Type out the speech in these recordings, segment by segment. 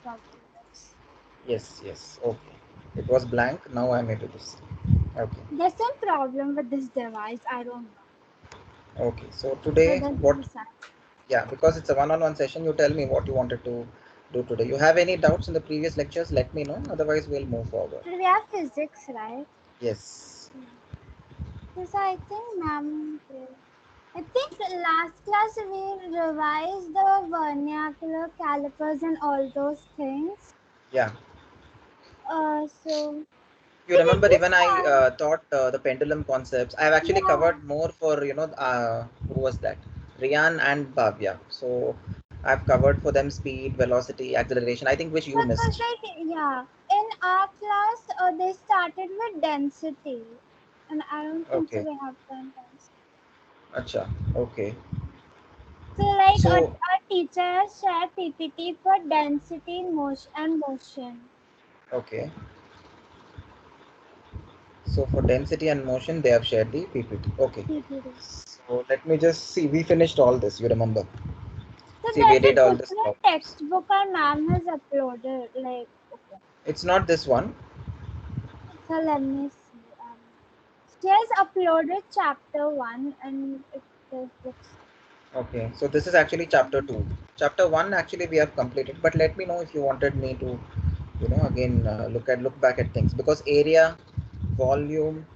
calculus. Yes, yes. Okay. It was blank. Now I'm able to see. Okay. There's some problem with this device. I don't know. Okay. So But today, that's what? beside. Yeah, because it's a one-on-one session. You tell me what you wanted to do today. You have any doubts in the previous lectures? Let me know. Otherwise, we'll move forward. We have physics, right? Yes. Yeah. Because I think ma'am. I think last class we revised the vernacular calipers and all those things. Yeah. So You did remember we even I start? taught the pendulum concepts. I've actually Yeah. covered more for who was that? Rian and Bhavya. So I've covered for them speed, velocity, acceleration. I think which you Because missed. like yeah, in our class they started with density, and I don't think so Okay. we have done density. Acha. Okay. So like So our teacher has shared PPT for density, motion, and motion. okay. So for density and motion, they have shared the PPT. Okay. PPT. So let me just see. We finished all this. You remember? So See, we there's did a all this different problems. textbook our ma'am has uploaded. Like okay, It's not this one. so let me see. She has uploaded chapter one, and it looks. Okay. So this is actually chapter two. Chapter one actually we have completed. But let me know if you wanted me to, again look back at things, because area, volume,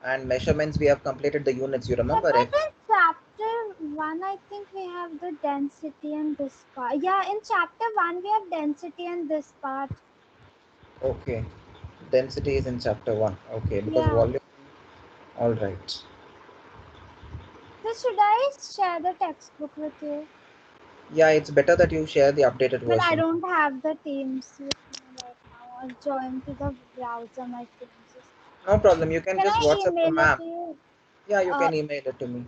and measurements we have completed the units. You Yeah, remember? but in chapter one, I think we have the density and this part. Yeah, in chapter one, we have density and this part. Okay. Density is in chapter one. Okay. Because Yeah. volume. All right. So should I share the textbook with you? Yeah, it's better that you share the updated But I version. don't have the Teams with me right now. I'll join to the browser. My Teams is. No problem. You can Can just I WhatsApp to email it ma'am. to you? Yeah, you Uh, can email it to me.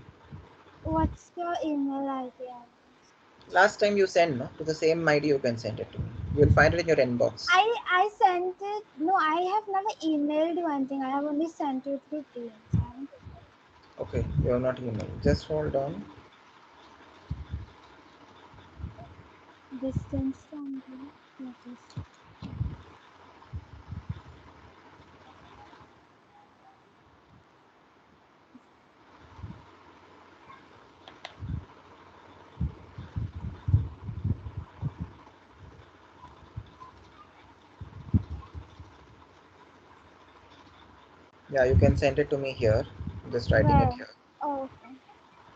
what's your email ID? Last time you send, no? To the same ID you can send it to me. You'll find it in your inbox. I sent it. No, I have never emailed you anything. I have only sent you through Teams. I haven't Okay, you're not email. Just hold on. distance from you. What is Yeah, you can send it to me here. I'm just writing it where? here. Oh, okay.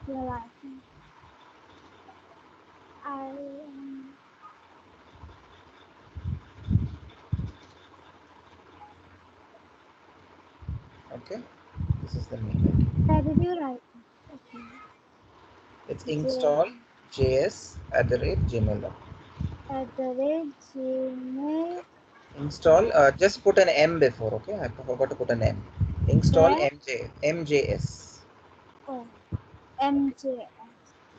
You're laughing. I Okay, this is the mail ID. where did you write it? Okay. It's J install js@gmail.com. at the rate Gmail. Install, just put an M before, okay? I forgot to put an M. Install Where? mjs. Oh, Okay, MJS.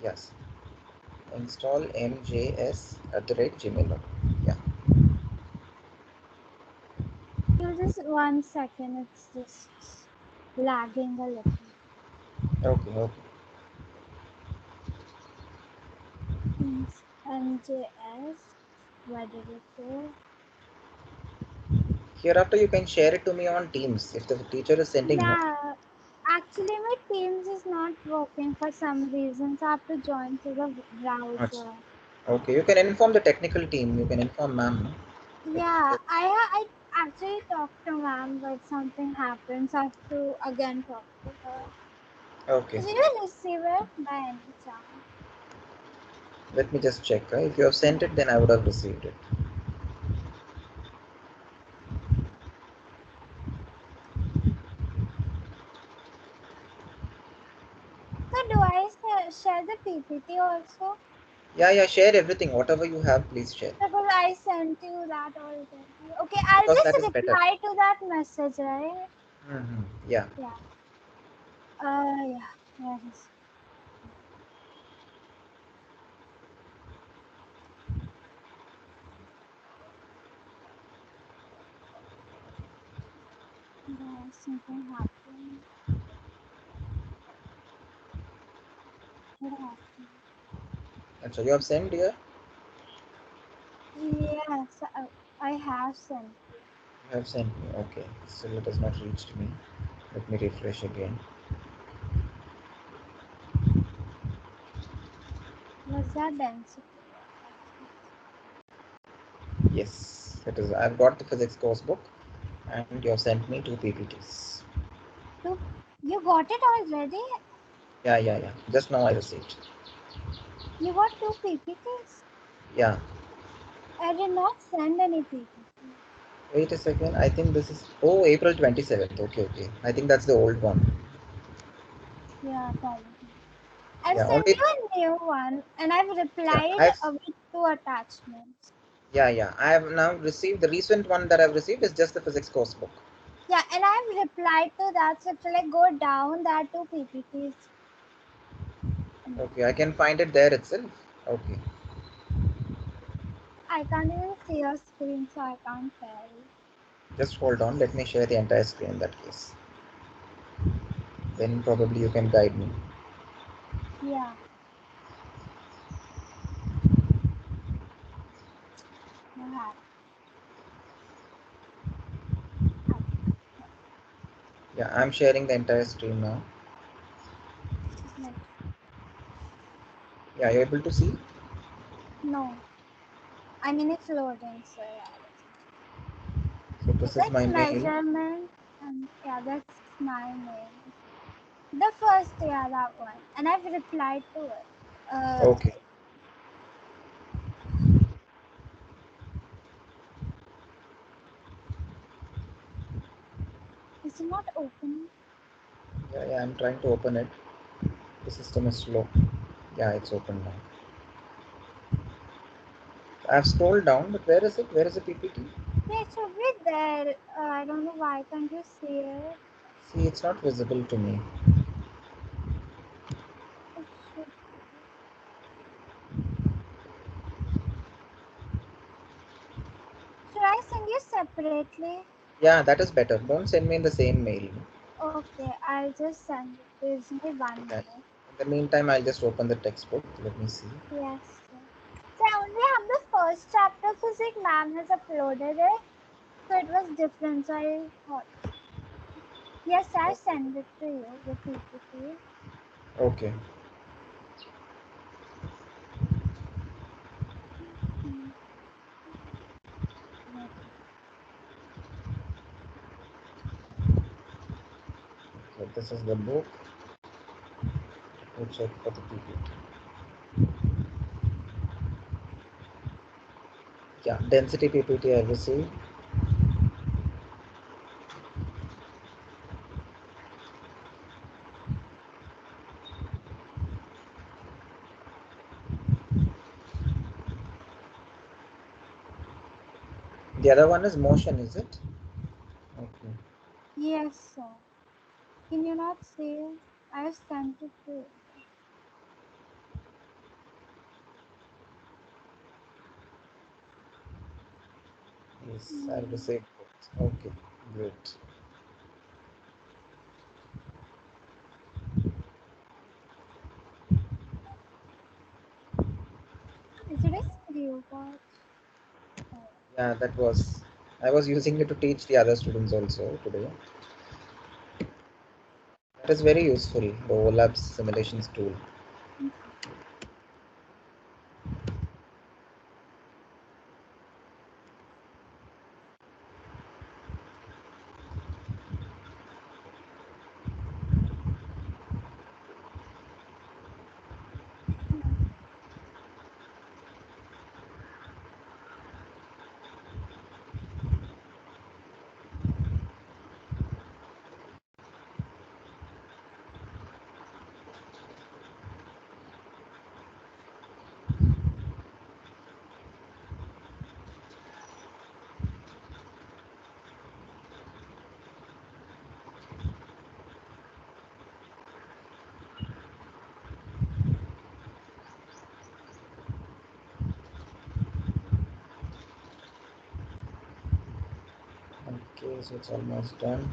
yes. Install mjs@gmail.com. Yeah, You just 1 second. It's just lagging a little. okay, okay. MJS. Where did it go? Hereafter, you can share it to me on Teams if the teacher is sending, no? Yeah. Actually, my Teams is not working for some reason, so I have to join to the Ach- browser. Okay, you can inform the technical team. You can inform ma'am, no? If Yeah, the- I actually talked to ma'am, but something happened, so I have to again talk to her. Okay, Did you receive it by any chance? let me just check. If you have sent it, then I would have received it. So do I share the PPT also? Yeah, yeah, share everything. Whatever you have, please share. Because I sent you that already. Okay, I'll Because just that is better. reply to that message, right? Yeah. Yeah. Yeah. Where is something happened? What happened? And so you have sent here. Yes, I have sent you. You have sent me. Okay. Still it has not reached me. Let me refresh again. Was that density? Yeah, that's it. Yes, it is. I've got the physics course book, and you have sent me 2 PPTs. Two, you got it already? Yeah, yeah, yeah. Just now I received. You got two PPTs? Yeah. I did not send any PPT. Wait a second. I think this is April 27th. Okay, okay. I think that's the old one. Yeah, probably. I've Yeah, sent only you a new one and I've yeah. replied I've with two attachments. yeah, yeah. I have now received the recent one that I've received is just the physics course book. Yeah, and I've replied to that. So if you like go down, there are two PPTs. In there. Okay, I can find it there itself. Okay. I can't even see your screen, so I can't tell. Just hold on. Let me share the entire screen in that case. Then probably you can guide me. Yeah, you have. Yeah, I'm sharing the entire screen now. Like, Yeah, you're able to see? no, I mean it's loading, so yeah. So It's this is like my mail. measurement, and yeah, that's my name. The first, yeah, that one, and I've replied to it. Okay. Is it not opening? Yeah, yeah, I'm trying to open it. The system is slow. Yeah, it's open now. I've scrolled down, but where is it? Where is the PPT? Yeah, it should be there. I don't know why can't you see it? See, it's not visible to me. It should be. Should I send you separately? Yeah, that is better. Don't send me in the same mail. Okay, I'll just send it. Give me one Yeah. minute. In the meantime, I'll just open the textbook. Let me see. Yes. Sir. So I only have the first chapter physics. Ma'am has uploaded it, so it was different. So I thought, yes, I Okay. send it to you the PPT. Okay. Mm, okay. So this is the book. We'll check for the PPT. Yeah, density PPT I received. The other one is motion, is it? Okay. Yes, sir. Can you not see it? I have sent it to you. Yes, I've Mm. received both. Okay, great. Is it a screw watch? Oh. Yeah, that was. I was using it to teach the other students also today. That is very useful. The OLAP simulations tool. Okay. Yeah. Okay, so it's almost done.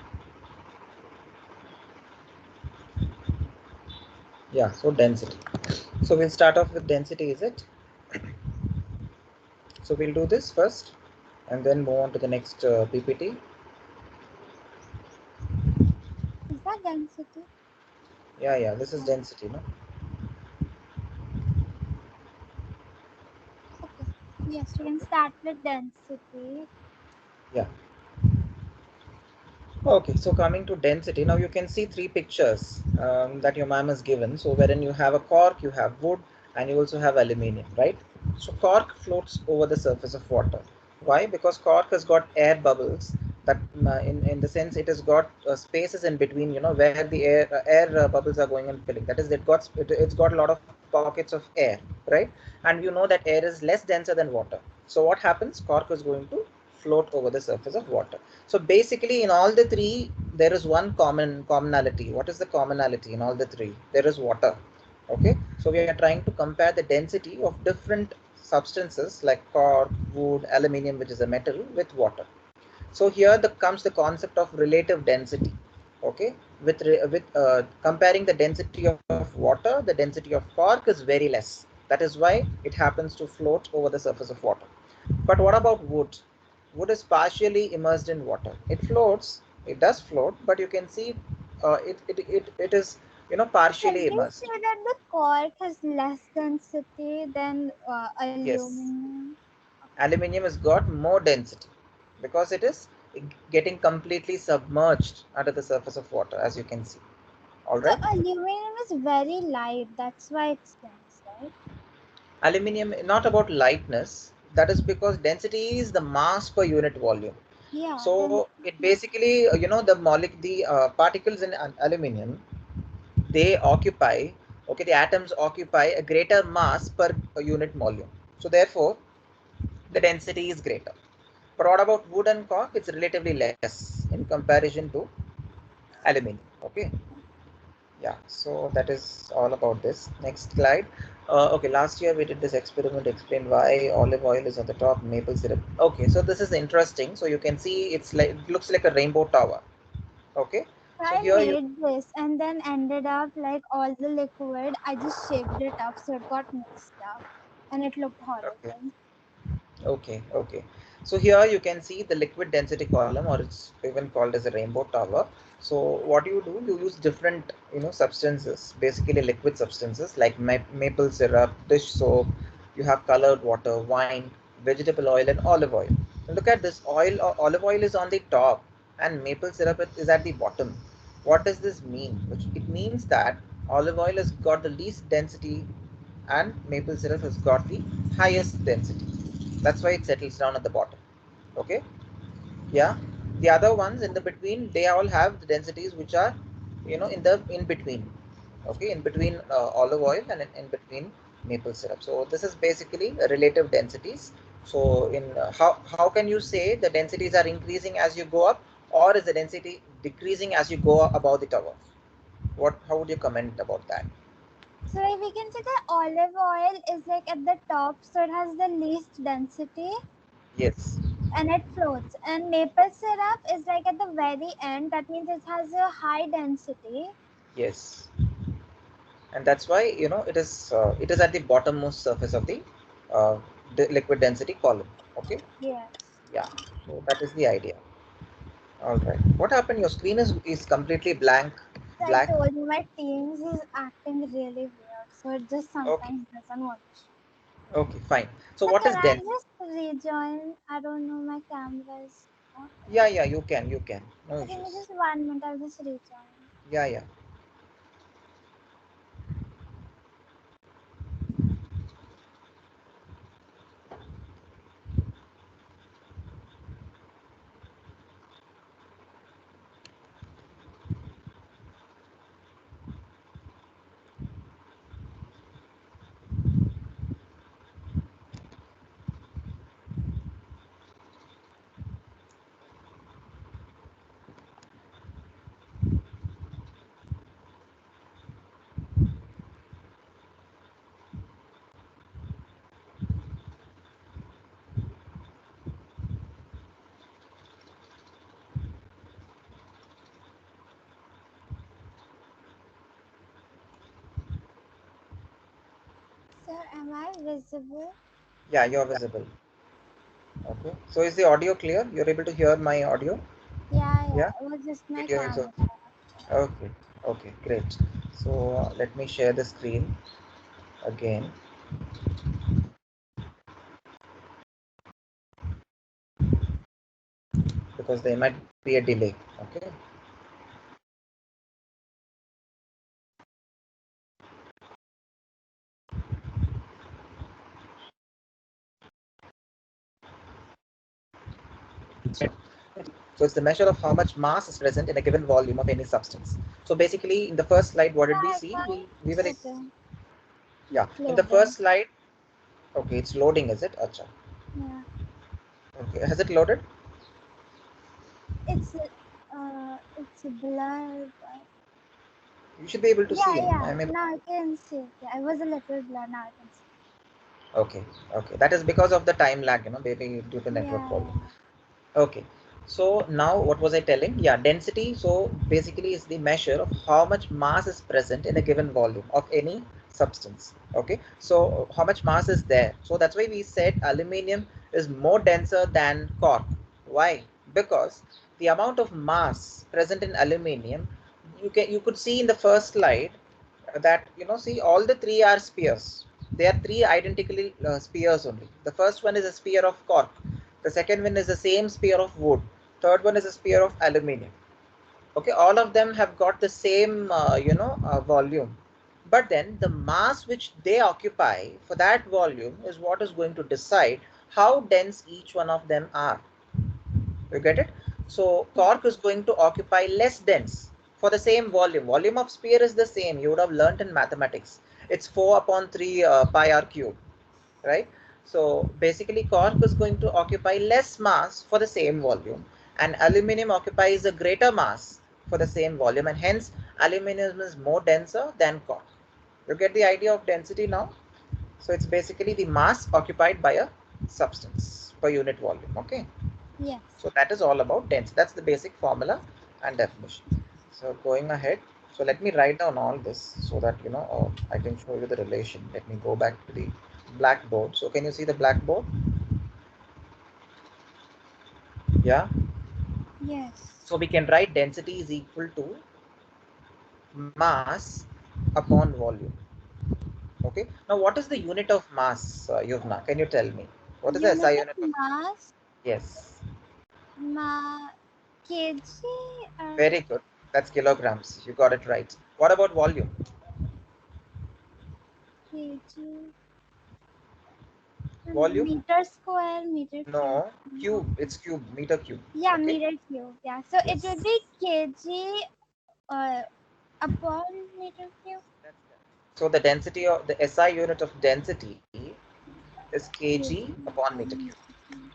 Yeah, so density. So we'll start off with density, is it? So we'll do this first and then move on to the next PPT. Is that density? Yeah, this is Oh, density, no? okay. Yes, we can start with density. Yeah. Okay, so coming to density, now you can see three pictures that your ma'am has given. So wherein you have a cork, you have wood, and you also have aluminium, right? So cork floats over the surface of water. Why? Because cork has got air bubbles that, in the sense, it has got spaces in between, where the air bubbles are going and filling. That is, it's got a lot of pockets of air, right? And you know that air is less denser than water. So what happens? Cork is going to float over the surface of water. So basically, in all the three, there is one commonality. What is the commonality in all the three? There is water. Okay, so we are trying to compare the density of different substances like cork, wood, aluminium, which is a metal, with water. So here comes the concept of relative density. Okay, with comparing the density of water, the density of cork is very less. That is why it happens to float over the surface of water. But what about wood? Wood is partially immersed in water. It floats. It does float, but you can see it is Can partially we immersed. say that the cork has less density than Yes, aluminum? aluminium has got more density because it is getting completely submerged under the surface of water, as you can see. All So right. aluminum is very light. That's why it's dense, right? Aluminium, not about lightness. That is because density is the mass per unit volume. Yeah. So Then it basically, the particles in aluminium, they occupy, okay, the atoms occupy a greater mass per unit volume. So therefore the density is greater. But what about wood and cork? It's relatively less in comparison to aluminium. Okay. Yeah, so that is all about this. Next slide. Okay, last year we did this experiment, explain why olive oil is on the top, maple syrup. Okay, so this is interesting. So you can see it looks like a rainbow tower. Okay, so I here you made this and then ended up like all the liquid. I just shaped it up so it got mixed up and it looked okay. horrible. Okay. So here you can see the liquid density column, or it's even called as a rainbow tower. So what you do, you use different, substances, basically liquid substances like maple syrup, dish soap. You have colored water, wine, vegetable oil, and olive oil. And look at this oil. Olive oil is on the top, and maple syrup is at the bottom. What does this mean? Which it means that olive oil has got the least density, and maple syrup has got the highest density. That's why it settles down at the bottom. Okay. Yeah, the other ones in the between, they all have the densities which are, in the in between. Okay, in between olive oil and in between maple syrup. So this is basically relative densities. So in how can you say the densities are increasing as you go up, or is the density decreasing as you go above the tower? What How would you comment about that? So like we can say that olive oil is like at the top, so it has the least density Yes. and it floats. And maple syrup is like at the very end. That means it has a high density. Yes, and that's why it is at the bottommost surface of uh, the liquid density column. Okay. Yes. Yeah, so that is the idea. All right, what happened? Your screen is completely blank. So I Black. told you my Teams is acting really weird, so it just Okay. sometimes doesn't want to show. Okay, fine. So So what can is I dense? just rejoin? I don't know, my camera is not on. Yeah, you can, no Give me issues. just 1 minute, I'll just rejoin. Yeah. Sir, am I visible? Yeah, you're visible. Okay. So is the audio clear? You're able to hear my audio? Yeah. Yeah. It was just my Video is camera. okay. Okay. Okay. Great. So let me share the screen again, because there might be a delay. Okay. So it's the measure of how much mass is present in a given volume of any substance. So basically, in the first slide, what Yeah, did we I see? can't We were put in. yeah. It's In the loading. first slide, okay, it's loading, is it? Acha. Yeah. Okay, has it loaded? It's blurred. You should be able to see. No, Yeah. I mean, Now I can see it. Yeah, it was a little blurred. Now I can see. okay, okay. That is because of the time lag, maybe due to network problem. Yeah. Okay, so now what was I telling? Yeah, density. So basically, is the measure of how much mass is present in a given volume of any substance. Okay, so how much mass is there? So that's why we said aluminium is more denser than cork. Why? Because the amount of mass present in aluminium, you could see in the first slide that see, all the three are spheres. They are three identically spheres only. The first one is a sphere of cork, the second one is the same sphere of wood, third one is a sphere of aluminium. Okay, all of them have got the same volume, but then the mass which they occupy for that volume is what is going to decide how dense each one of them are. You get it? So Yeah. cork is going to occupy less dense for the same volume. Volume of sphere is the same. You would have learnt in mathematics. It's 4 upon 3 pi r cube, right? So basically cork is going to occupy less mass for the same volume, and aluminum occupies a greater mass for the same volume, and hence aluminum is more denser than cork. You get the idea of density now? So it's basically the mass occupied by a substance per unit volume. Okay. Yes. So that is all about density. That's the basic formula and definition. So going ahead, so let me write down all this so that I can show you the relation. Let me go back to the blackboard. So can you see the blackboard? Yeah. Yes. So we can write density is equal to mass upon volume. Okay. Now what is the unit of mass, Yuvna? Can you tell me? What is the SI Unit of unit of? mass. Yes. Ma kg or Very good. That's kilograms. You got it right. What about volume? kg. Volume? Meter square, meter cube. No. Cube. It's cube. Meter cube. Yeah, Okay. meter cube. Yeah. So it Yes. will be kg uh, upon meter cube. That's correct. So the density of the SI unit of density is kg Kg upon meter upon cube. meter cube.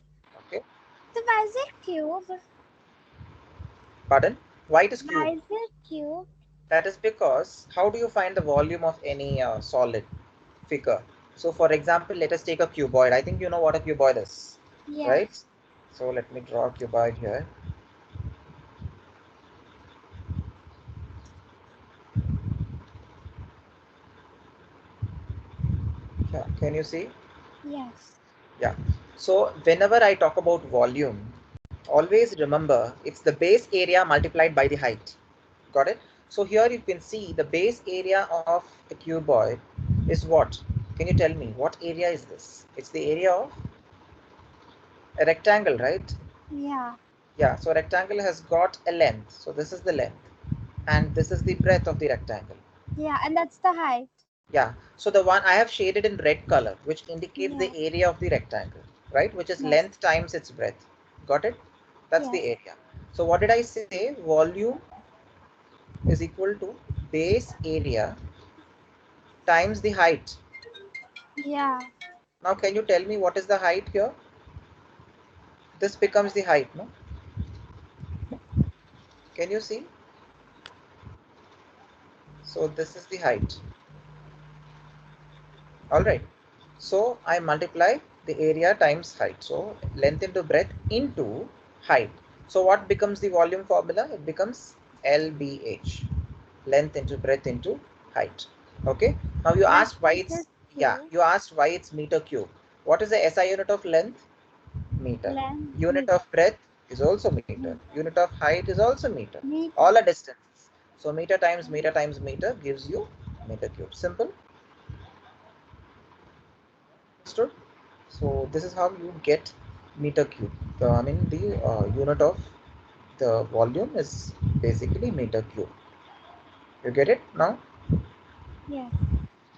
Okay. So why is it cube? Pardon? Why it is cube? Why is it cube? That is because how do you find the volume of any solid figure? So for example, let us take a cuboid. I think you know what a cuboid is, right? Yes. So let me draw a cuboid here. Yeah. Can you see? Yes. Yeah. So whenever I talk about volume, always remember it's the base area multiplied by the height. Got it? So here you can see the base area of a cuboid is what? Can you tell me what area is this? It's the area of a rectangle, right? Yeah. Yeah, so rectangle has got a length. So this is the length, and this is the breadth of the rectangle. Yeah, and that's the height. Yeah, so the one I have shaded in red color, which indicates Yeah. the area of the rectangle, right? Which is Yes. length times its breadth. Got it? That's the Yes. area. So what did I say? Volume is equal to base area times the height. Yeah. Now, can you tell me what is the height here? This becomes the height, no? Can you see? So this is the height. All right. So I multiply the area times height. So length into breadth into height. So what becomes the volume formula? It becomes LBH. Length into breadth into height. Okay. Now you That's asked why meter it's, yeah, cube. you asked why it's meter cube. What is the SI unit of length? meter. Length, Unit meter. of breadth is also meter. Meter. Unit of height is also meter. Meter. All are distances. So meter times meter times meter gives you meter cube. Simple. Understood? So this is how you get meter cube. I mean the unit of the volume is basically meter cube. You get it now? Yes.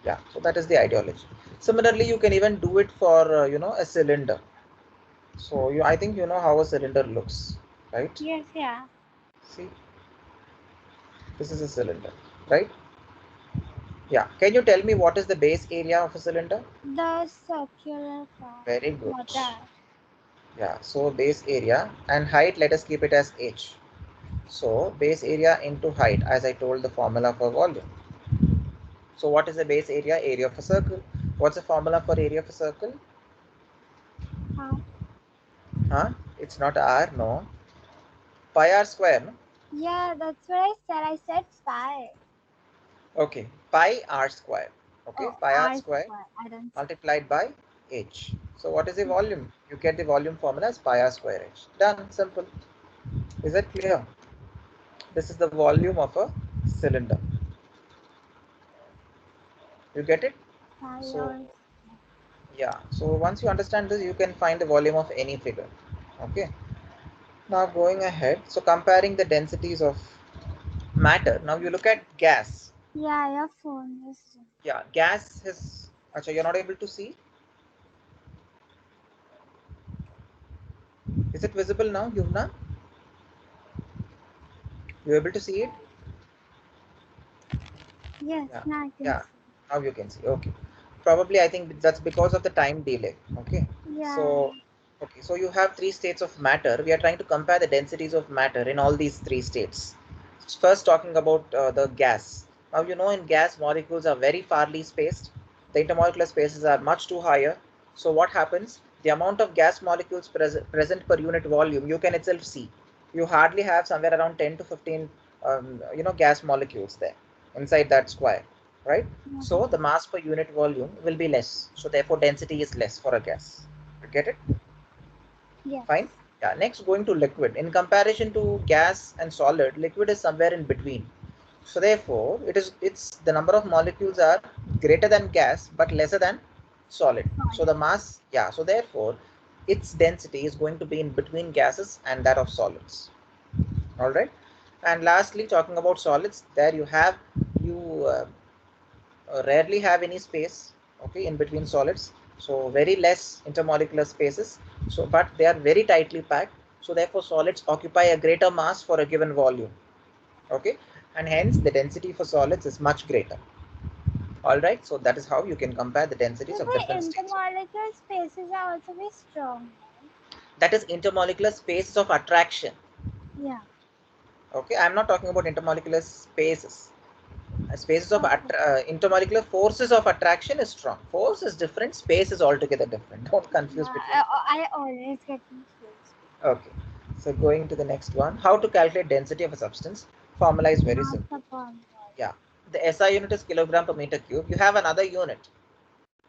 Yeah. So that is the ideology. Similarly, you can even do it for a cylinder. So I think you know how a cylinder looks, right? Yes, yeah. See, this is a cylinder, right? Yeah. Can you tell me what is the base area of a cylinder? The circular part. Very good. What that? Yeah. So base area and height, let us keep it as h. So base area into height, as I told the formula for volume. So what is the base area? Area of a circle. What's the formula for area of a circle? How? Huh? It's not r, no. Pi r square, no? Yeah, that's what I said. I said pi. Okay. Pi r square. Okay. Oh, Pi r R square square. I don't say. multiplied by h. So what is the Yeah. volume? You get the volume formula as pi r square h. Done. Simple. Is that clear? This is the volume of a cylinder. You get it? Pi So or yeah. So once you understand this, you can find the volume of any figure. Okay. Now going ahead. So comparing the densities of matter. Now you look at gas. yeah, your phone is. Yeah, gas is. Acha, you're not able to see. Is it visible now, Yuvna? You able to see it? Yes, Yeah, now I can yeah. see. Now you can see. Okay. Probably I think that's because of the time delay. Okay. Yeah. So, okay. So you have three states of matter. We are trying to compare the densities of matter in all these three states. First, talking about the gas. Now you know in gas molecules are very farly spaced. The intermolecular spaces are much too higher. So what happens? The amount of gas molecules present per unit volume you can itself see. You hardly have somewhere around 10 to 15 gas molecules there inside that square, right? So the mass per unit volume will be less. So therefore density is less for a gas. You get it? Yes. Fine. Yeah. Next, going to liquid. In comparison to gas and solid, liquid is somewhere in between. So therefore, it's the number of molecules are greater than gas but lesser than solid. So the Solid. mass, yeah. So therefore, its density is going to be in between gases and that of solids. All right. And lastly, talking about solids, there you rarely have any space, okay, in between solids. So very less intermolecular spaces. So but they are very tightly packed. So therefore, solids occupy a greater mass for a given volume. Okay, and hence the density for solids is much greater. All right, so that is how you can compare the densities So of the different states. intermolecular spaces are also very strong, right? That is intermolecular spaces of attraction. Yeah. Okay, I'm not talking about intermolecular spaces. Spaces of Okay. intermolecular forces of attraction is strong. Force is different, space is altogether different. Don't confuse Yeah, between. I always get confused. Okay, so going to the next one, how to calculate density of a substance. Formula is very Mass simple. upon volume. Yeah, the SI unit is kilogram per meter cube. You have another unit.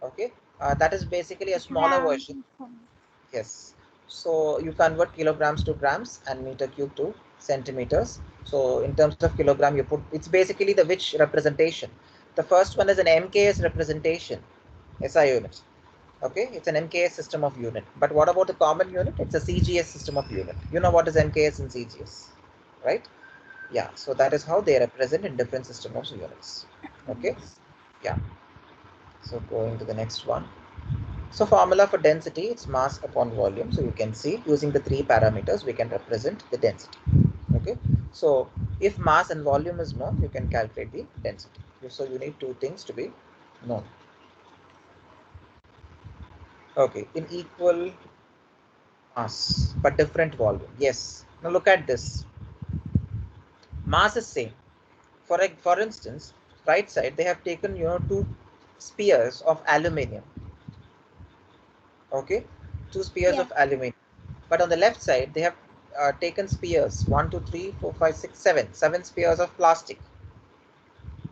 Okay, that is basically a smaller Grams version. and centimeters. Yes. So you convert kilograms to grams and meter cube to centimeters. So in terms of kilogram, you put it's basically the which representation. The first one is an MKS representation, SI unit. Okay, it's an MKS system of unit. But what about the common unit? It's a CGS system of unit. You know what is MKS and CGS, right? Yeah. So that is how they represent in different system of units. Okay. Yes. Yeah. So going to the next one. So formula for density, it's mass upon volume. So you can see using the three parameters, we can represent the density. Okay. So if mass and volume is known, you can calculate the density. So you need two things to be known. Okay. In equal mass, but different volume. Yes. Now look at this. Mass is same. For instance, right side, they have taken, two spheres of aluminium. Okay. Two spheres Yes. of aluminium. But on the left side, they have taken spheres 1, 2, 3, 4, 5, 6, 7. 7 spheres of plastic.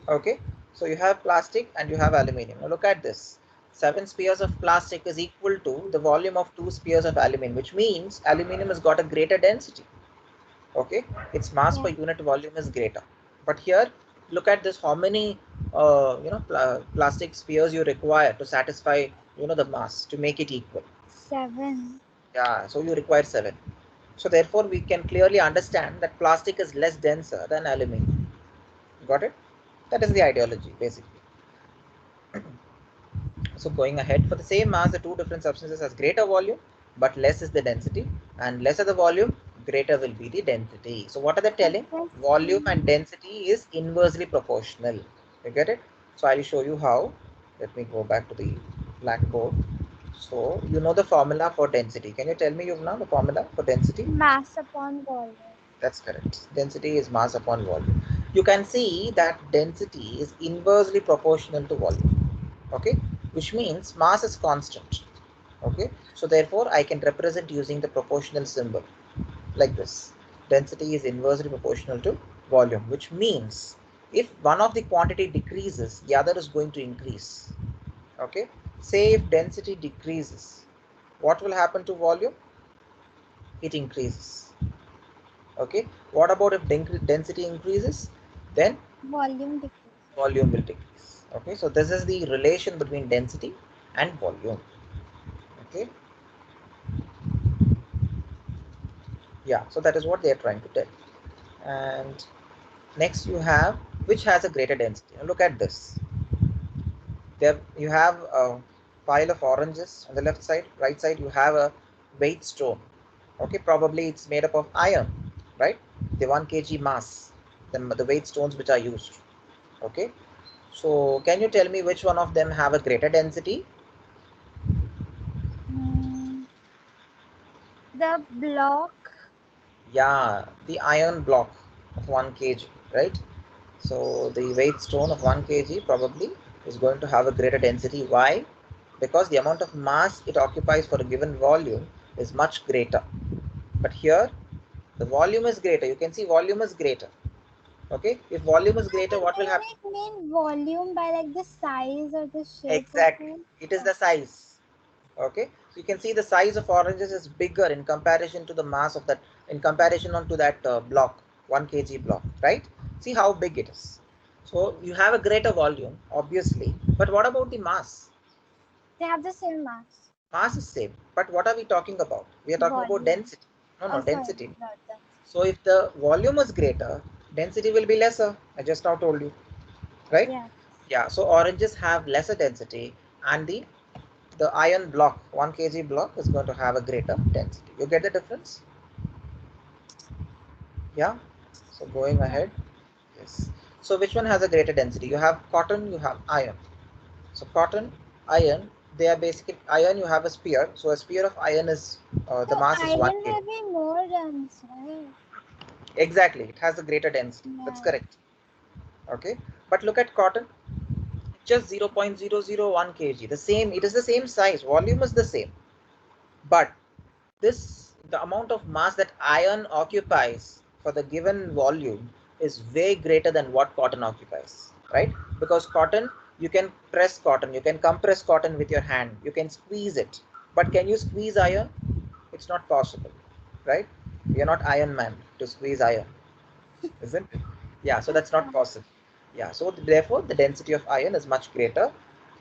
Okay, so you have plastic and you have aluminium. Now look at this. 7 spheres of plastic is equal to the volume of 2 spheres of aluminum, which means aluminum has got a greater density. Okay, its mass per Yeah. unit volume is greater. But here, look at this: how many plastic spheres you require to satisfy the mass to make it equal. 7. Yeah, so you require 7. So therefore, we can clearly understand that plastic is less denser than aluminum. Got it? That is the ideology, basically. So going ahead, for the same mass, the two different substances has greater volume, but less is the density, and lesser the volume, greater will be the density. So what are they telling? Volume and Obviously. density is inversely proportional. You get it? So I'll show you how. Let me go back to the blackboard. So you know the formula for density. Can you tell me you know the formula for density? Mass upon volume. That's correct. Density is mass upon volume. You can see that density is inversely proportional to volume. Okay, which means mass is constant. Okay, so therefore I can represent using the proportional symbol like this. Density is inversely proportional to volume, which means if one of the quantity decreases, the other is going to increase. Okay, say if density decreases, what will happen to volume? It increases. Okay, what about if density increases? Then Volume decrease. volume will decrease. Okay, so this is the relation between density and volume. Okay, yeah, so that is what they are trying to tell. And next you have which has a greater density. Now look at this. There you have a pile of oranges on the left side. Right side you have a weight stone. Okay, probably it's made up of iron, right? The 1 kg mass, the weight stones which are used. Okay, so can you tell me which one of them have a greater density? Mm, the block. Yeah, the iron block of 1 kg, right? So the weight stone of 1 kg probably is going to have a greater density. Why? Because the amount of mass it occupies for a given volume is much greater. But here the volume is greater. You can see volume is greater. Okay, if volume is I greater, think what will they happen? mean volume by like the size or the shape of Exactly, it. it is Oh, the size. Okay, so you can see the size of oranges is bigger in comparison to the mass of that, in comparison on to that block, 1 kg block, right? See how big it is. So you have a greater volume obviously, but what about the mass? they have the same mass. Mass is same, but what are we talking about? We are talking about Volume. density. No, Oh, no, sorry, density. not that. So if the volume is greater, density will be lesser. I just now told you, right? Yeah. Yeah, so oranges have lesser density, and the iron block, 1 kg block, is going to have a greater density. You get the difference? Yeah. So going Yeah. ahead, yes. So which one has a greater density? You have cotton, you have iron. So cotton, iron, they are basically iron. You have a sphere. So a sphere of iron is the So mass is 1 iron kg. will be more dense, right? Exactly, it has a greater density. That's Yeah. correct. Okay, but look at cotton, just 0.001 kg. The same. It is the same size. Volume is the same, but the amount of mass that iron occupies for the given volume is way greater than what cotton occupies, right? Because cotton, you can press cotton, you can compress cotton with your hand, you can squeeze it, but can you squeeze iron? It's not possible, right? We are not Iron Man to squeeze iron, isn't it? Yeah, so that's not possible. Yeah, so therefore the density of iron is much greater.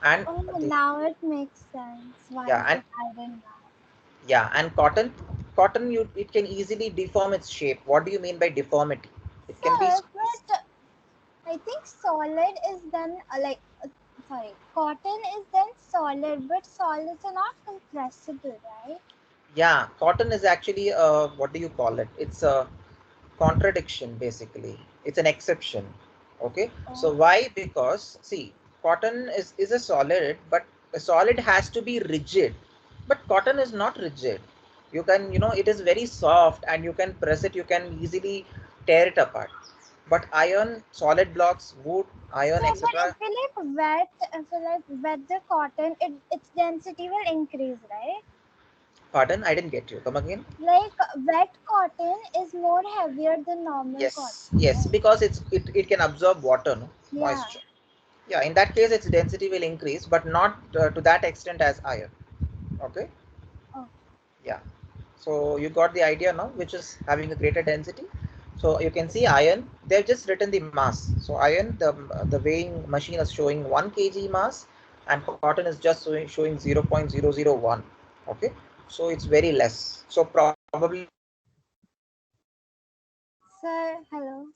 And Oh, the now it makes sense. Why yeah is and it iron now? Yeah, and cotton, you it can easily deform its shape. What do you mean by deformity? It can be Sir, squeezed. but I think solid is then sorry, cotton is then solid, but solids are not compressible, right? Yeah, cotton is actually what do you call it? It's a contradiction basically. It's an exception. Okay. So Oh, why? Because see, cotton is a solid, but a solid has to be rigid. But cotton is not rigid. You can, it is very soft and you can press it, you can easily tear it apart. But iron, solid blocks, wood, iron, so but etc. if we like wet the cotton, its density will increase, right? Pardon, I didn't get you. Come again. Like wet cotton is more heavier than normal Yes, cotton, yes, right? because it can absorb water, no? Yeah. Moisture. Yeah, in that case its density will increase, but not to that extent as iron. Okay. Oh, Yeah. So you got the idea now, which is having a greater density. So you can see iron, they've just written the mass. So iron, the weighing machine is showing 1 kg mass, and cotton is just showing 0.001. Okay. So it's very less. So probably sir, hello.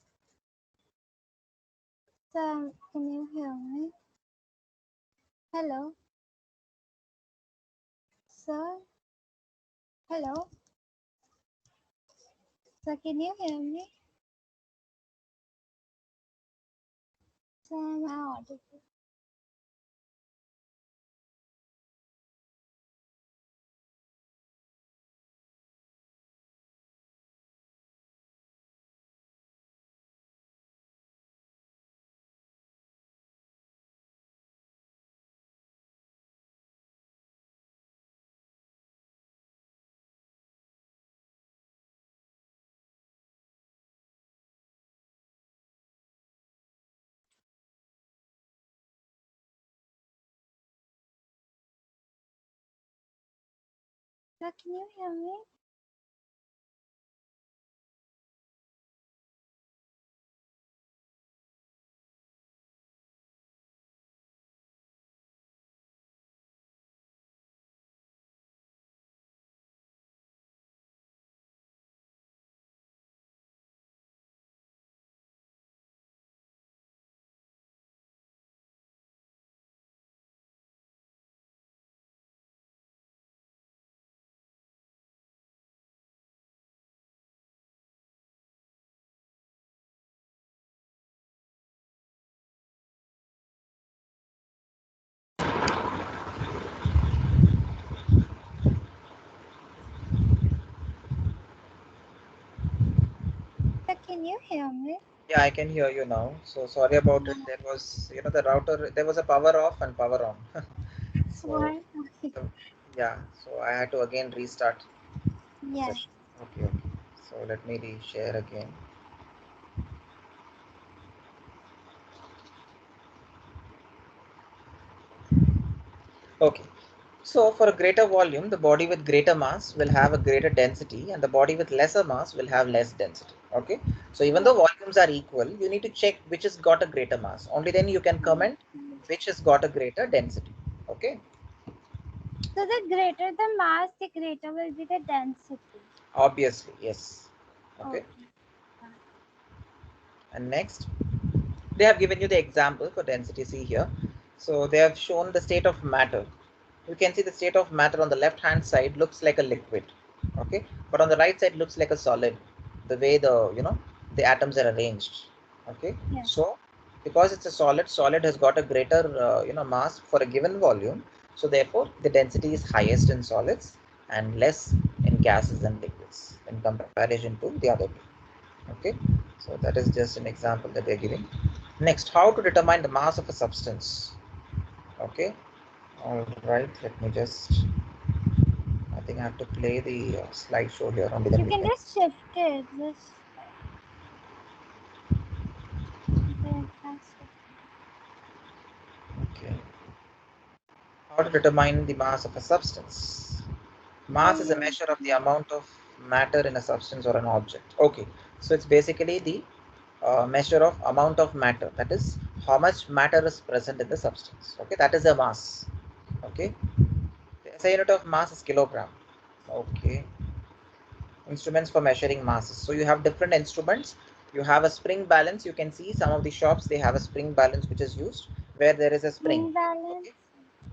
Sir, can you hear me? Hello, sir. Hello, sir. Can you hear me? Sir, am I audible? Sir, can you hear me? Sir, can you hear me? yeah, I can hear you now. So sorry about it. There was, the router, there was a power off and power on. So, What? Okay. so yeah, so I had to again restart the Yeah. session. Okay, okay. So let me reshare again. Okay. So for a greater volume, the body with greater mass will have a greater density, and the body with lesser mass will have less density. Okay. So even though Yeah. volumes are equal, you need to check which has got a greater mass. Only then you can comment Okay. which has got a greater density. Okay. So the greater the mass, the greater will be the density. Obviously, yes. Okay. Okay. And next, they have given you the example for density. See here. So they have shown the state of matter. You can see the state of matter on the left hand side looks like a liquid. Okay. But on the right side looks like a solid. The way the atoms are arranged. Okay. Yeah. So because it's a solid, solid has got a greater mass for a given volume. So therefore the density is highest in solids and less in gases and liquids in comparison to the other two. Okay, so that is just an example that they're giving. Next, how to determine the mass of a substance. Okay, all right, let me just, I think I have to play the slideshow here, only then You we can can. just shift it. Just there has to. Okay, how to determine the mass of a substance. So Mass is a you. measure of the amount of matter in a substance or an object. Okay, so it's basically the measure of amount of matter, that is how much matter is present in the substance. Okay, that is a mass. Okay, the SI unit of mass is kilogram. Okay, instruments for measuring masses. So you have different instruments. You have a spring balance. You can see some of the shops, they have a spring balance which is used where there is a spring. Spring balance? Okay.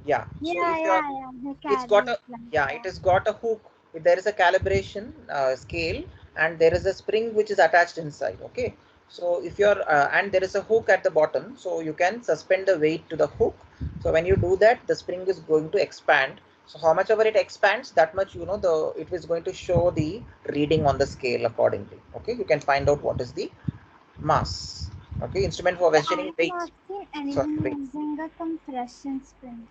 Yeah. So Yeah, if you are, yeah, yeah. They it's carry got it a, like yeah, it that. has got a hook. There is a calibration scale, and there is a spring which is attached inside. Okay. So if you're and there is a hook at the bottom, so you can suspend the weight to the hook. So when you do that, the spring is going to expand. So how much ever it expands, that much the it is going to show the reading on the scale accordingly. Okay, you can find out what is the mass. Okay, instrument for So measuring I've weight. not seen Sorry, anyone weight. using a compression spring.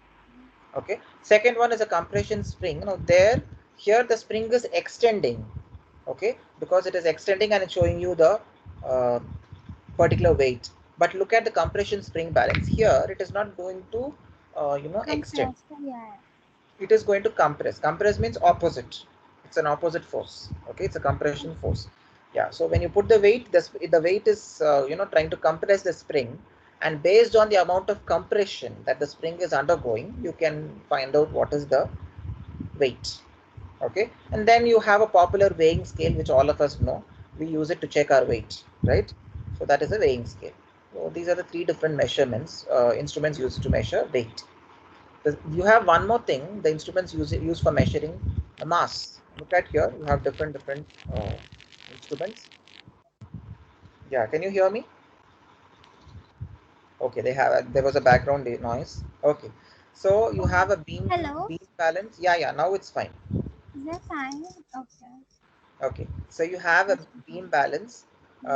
Okay, second one is a compression spring. Now there, here the spring is extending. Okay, because it is extending and it's showing you the uh, particular weight. But look at the compression spring balance. Here it is not going to extend. Compressed. Yeah. It is going to compress. Compress means opposite. It's an opposite force. Okay, it's a compression force. Yeah. So when you put the weight, the weight is trying to compress the spring, and based on the amount of compression that the spring is undergoing, you can find out what is the weight. Okay, and then you have a popular weighing scale which all of us know. We use it to check our weight, right? So that is a weighing scale. So these are the three different measurements instruments used to measure weight. You have one more thing, the instruments used for measuring the mass. Look at here, you have different instruments. Yeah, can you hear me? Okay, there was a background noise. Okay, so you have a Hello. beam balance. Yeah, now it's fine. Is that fine? Okay. Okay, so you have a beam balance.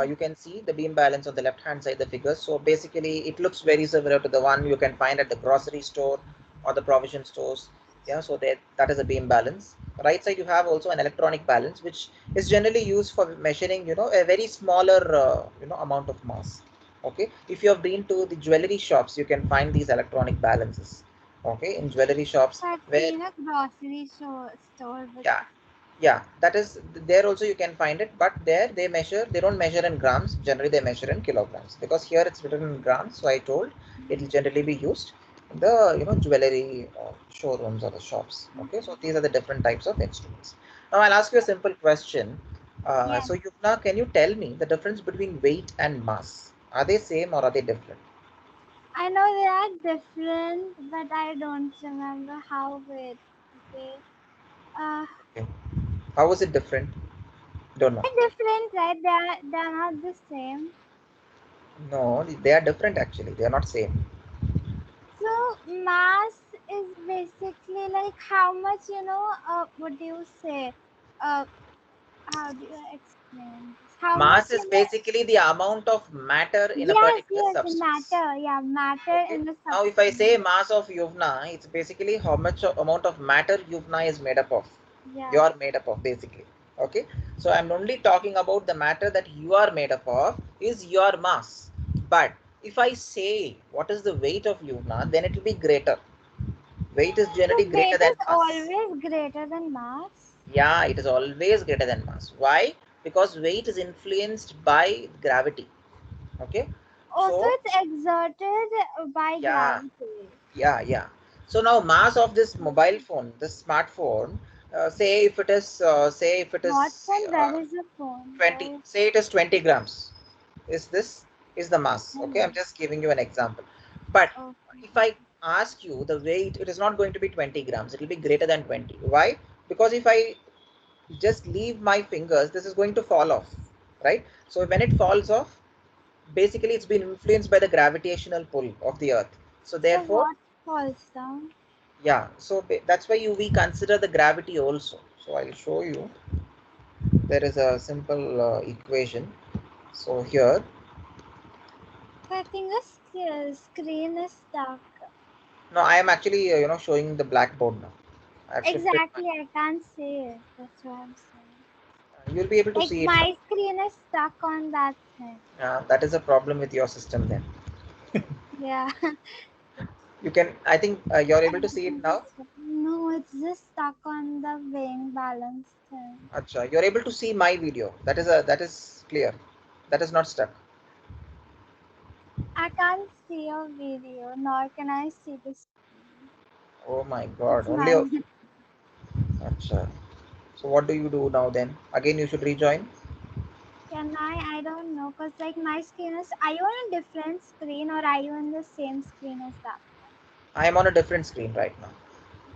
You can see the beam balance on the left hand side of the figure. So basically, it looks very similar to the one you can find at the grocery store or the provision stores. Yeah, so that is a beam balance. Right side, you have also an electronic balance, which is generally used for measuring, a very smaller, amount of mass. Okay, if you have been to the jewelry shops, you can find these electronic balances. Okay, in jewelry shops I've where, seen a grocery store with yeah, yeah, that is there also you can find it, but there they don't measure in grams. Generally they measure in kilograms, because here it's written in grams. So I told it will generally be used in the jewelry showrooms or the shops. Okay, so these are the different types of instruments. Now I'll ask you a simple question. yeah. So Yupna, can you tell me the difference between weight and mass? Are they same or are they different? I know they are different, but I don't remember how it. Okay. Uh, Okay, how is it different? Don't know. they're different, right? They're not the same. No, they are different actually. They are not same. So mass is basically like how much what do you say? Uh, how do you explain this? How much Mass is basically the amount of matter in a Yes, particular yes, substance. matter. Yeah, matter Okay. in the Now, if I say substance. mass of Yuvna, it's basically how much amount of matter Yuvna is made up of. You Yeah. are made up of basically. Okay. So I'm only talking about the matter that you are made up of is your mass. But if I say what is the weight of Yuvna, then it will be greater. Weight is generally So greater weight than is mass. always greater than mass. Yeah, it is always greater than mass. Why? Because weight is influenced by gravity. Okay, Also, so it's exerted by yeah, gravity. yeah. So now mass of this mobile phone, this smartphone, say if it What is phone? Where is the phone? 20, Where? say it is 20 grams. Is this is the mass? Okay, I'm Okay. just giving you an example. But if Okay. I ask you the weight, it is not going to be 20 grams. It will be greater than 20. Why? Because if I just leave my fingers, this is going to fall off, right? So when it falls off, basically it's been influenced by the gravitational pull of the earth. So So therefore, what falls down? yeah, so that's why we consider the gravity also. So I'll show you. There is a simple equation. So here, I think the screen is stuck. now I am actually showing the blackboard now. I have shifted my, Exactly, I can't see it. That's what I'm saying. you'll be able to Like see it now. my screen is stuck on that thing. That is a problem with your system then. Yeah. You can, I think you're able to see it Everything now. is no, it's just stuck on the weighing balance thing. Acha, you're able to see my video. That is clear. That is not stuck. I can't see your video, nor can I see the screen. Oh my It's God. Only. my Acha. So what do you do now then? Again, you should rejoin. can I don't know, cause like my screen is. Are you on a different screen or are you on the same screen as that one? I am on a different screen right now.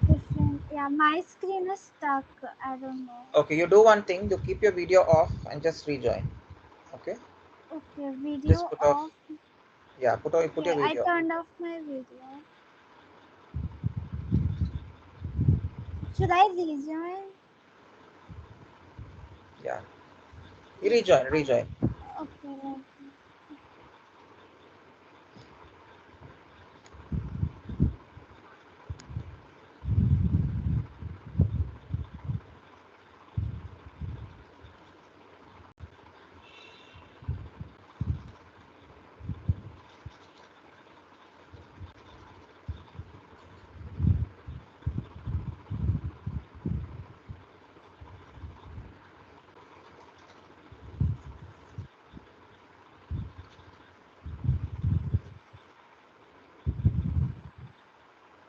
Different. Yeah, my screen is stuck. I don't know. Okay, you do one thing. You keep your video off and just rejoin. Okay. Okay, video Just put off. off. Yeah, put Okay, your I video. turned off my video. Should I rejoin? Yeah. Rejoin. Rejoin. Okay, let me.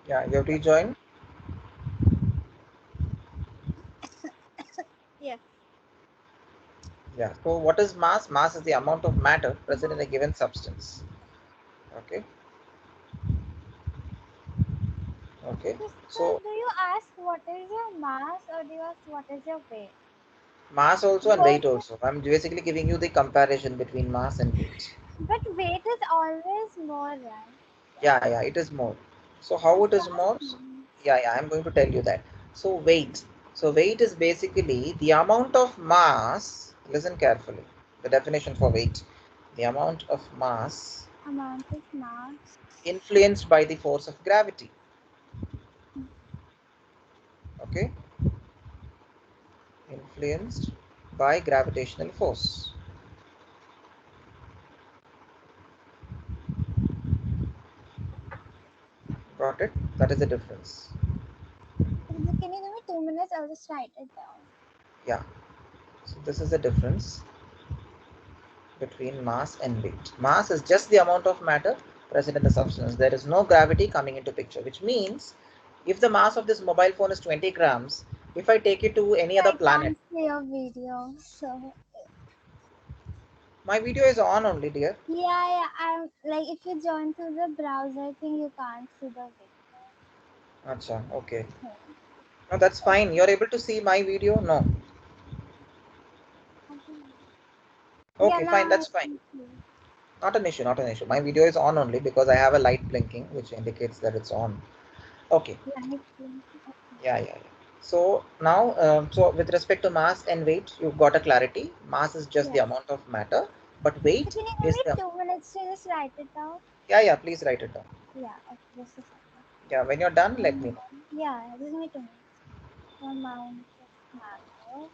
Yeah, you have rejoined. Yes. Yeah. So what is mass? Mass is the amount of matter present in a given substance. Okay. Okay. So So do you ask what is your mass or do you ask what is your weight? mass also and Both. weight also. I'm basically giving you the comparison between mass and weight. But weight is always more, right? Yeah, yeah, it is more. So how It's it is not more? mass. Yeah, yeah, I'm going to tell you that. So weight. So weight is basically the amount of mass. Listen carefully. The definition for weight. The amount of mass Amount of mass. influenced by the force of gravity. Okay? Influenced by gravitational force. Got it? That is the difference. Can you give me 2 minutes? I'll just write it down. Yeah. So this is the difference between mass and weight. Mass is just the amount of matter present in the substance. There is no gravity coming into picture, which means if the mass of this mobile phone is 20 grams, if I take it to any other I planet, can't see your video, so my video is on only, dear. yeah. I'm like if you join through the browser, I think you can't see the video. Acha, okay. Hmm. No, that's fine. You're able to see my video? No. Okay. Yeah, Okay, fine. now I That's fine. can see. Not an issue, not an issue. My video is on only because I have a light blinking which indicates that it's on. Okay. Light blue. Okay. Yeah, yeah, yeah. So now, so with respect to mass and weight, you've got a clarity. Mass is just the Yes. amount of matter, but So weight can you give is me the. 2 minutes to just write it down? Yeah, yeah. Please write it down. Yeah. Okay. Just a second. Yeah, when you're done, let me Um, know. yeah. Just give me 2 minutes. Amount of matter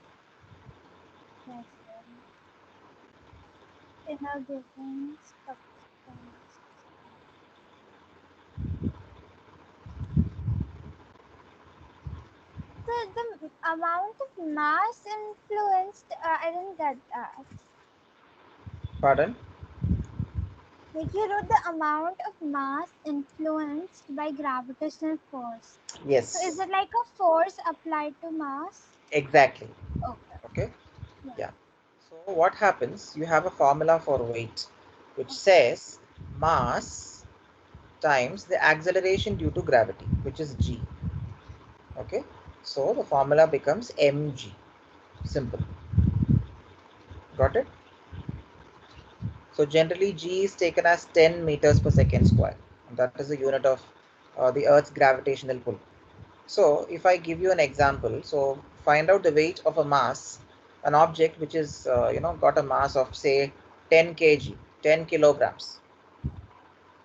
present in a given substance. So the amount of mass influenced. I didn't get that. Pardon? Like you wrote the amount of mass influenced by gravitational force. So is Yes, it like a force applied to mass? exactly. Okay. Okay. Yeah. Yeah. So what happens? You have a formula for weight, which Okay. says mass times the acceleration due to gravity, which is g. Okay. So the formula becomes mg. Simple. Got it? So generally G is taken as 10 meters per second square. And that is the unit of the Earth's gravitational pull. So if I give you an example, so find out the weight of a mass, an object which is got a mass of say 10 kg, 10 kilograms.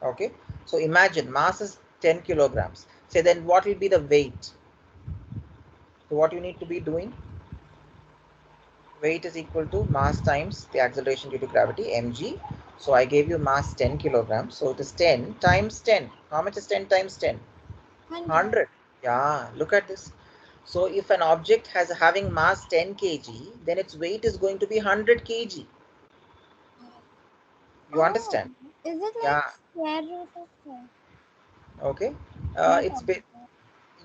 Okay. So imagine mass is 10 kilograms. Say then what will be the weight? So what you need to be doing? Weight is equal to mass times the acceleration due to gravity mg. So I gave you mass 10 kilograms, so it is 10 times 10. How much is 10 times 10? 100. 100. Yeah, look at this. So if an object has having mass 10 kg, then its weight is going to be 100 kg. You Oh, understand? is it like Yeah. square root of it? Okay. Not It's all.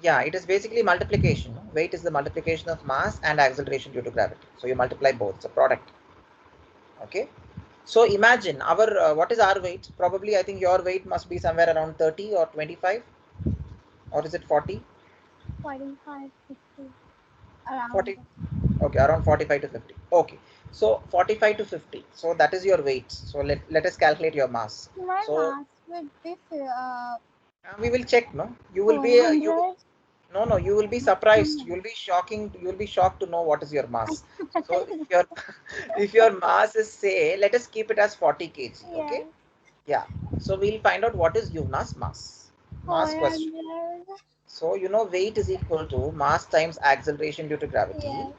yeah, it is basically multiplication. Weight is the multiplication of mass and acceleration due to gravity, so you multiply both. It's a product. Okay. So imagine our what is our weight? Probably I think your weight must be somewhere around 30 or 25, or is it 40? 45, 50 around 40. it. Okay, around 45 to 50. Okay. So 45 to 50. So that is your weight. So let us calculate your mass. So my So mass would be we will check. No, you will be you. 400. No, no, you will be surprised. You'll be shocking. You'll be shocked to know what is your mass. So if your if your mass is say, let us keep it as 40 kg. Okay. Yes. Yeah. So we'll find out what is Yuna's mass. Mass question. 400. So weight is equal to mass times acceleration due to gravity. Yes.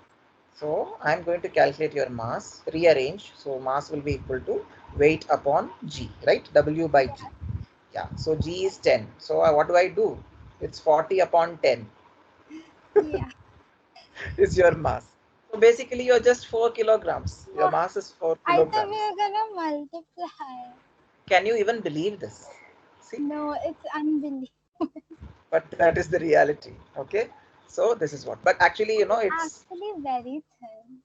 So I'm going to calculate your mass, rearrange. So mass will be equal to weight upon g, right? W by t. Yeah. So g is 10. So what do? It's 40 upon 10 Yeah. is your mass. So basically you're just 4 kilograms. Your Oh, mass is 4 I thought we kilograms. were gonna multiply. Can you even believe this? See? No, it's unbelievable. but that is the reality. Okay, so this is what. But actually, you know, it's Actually, very thin.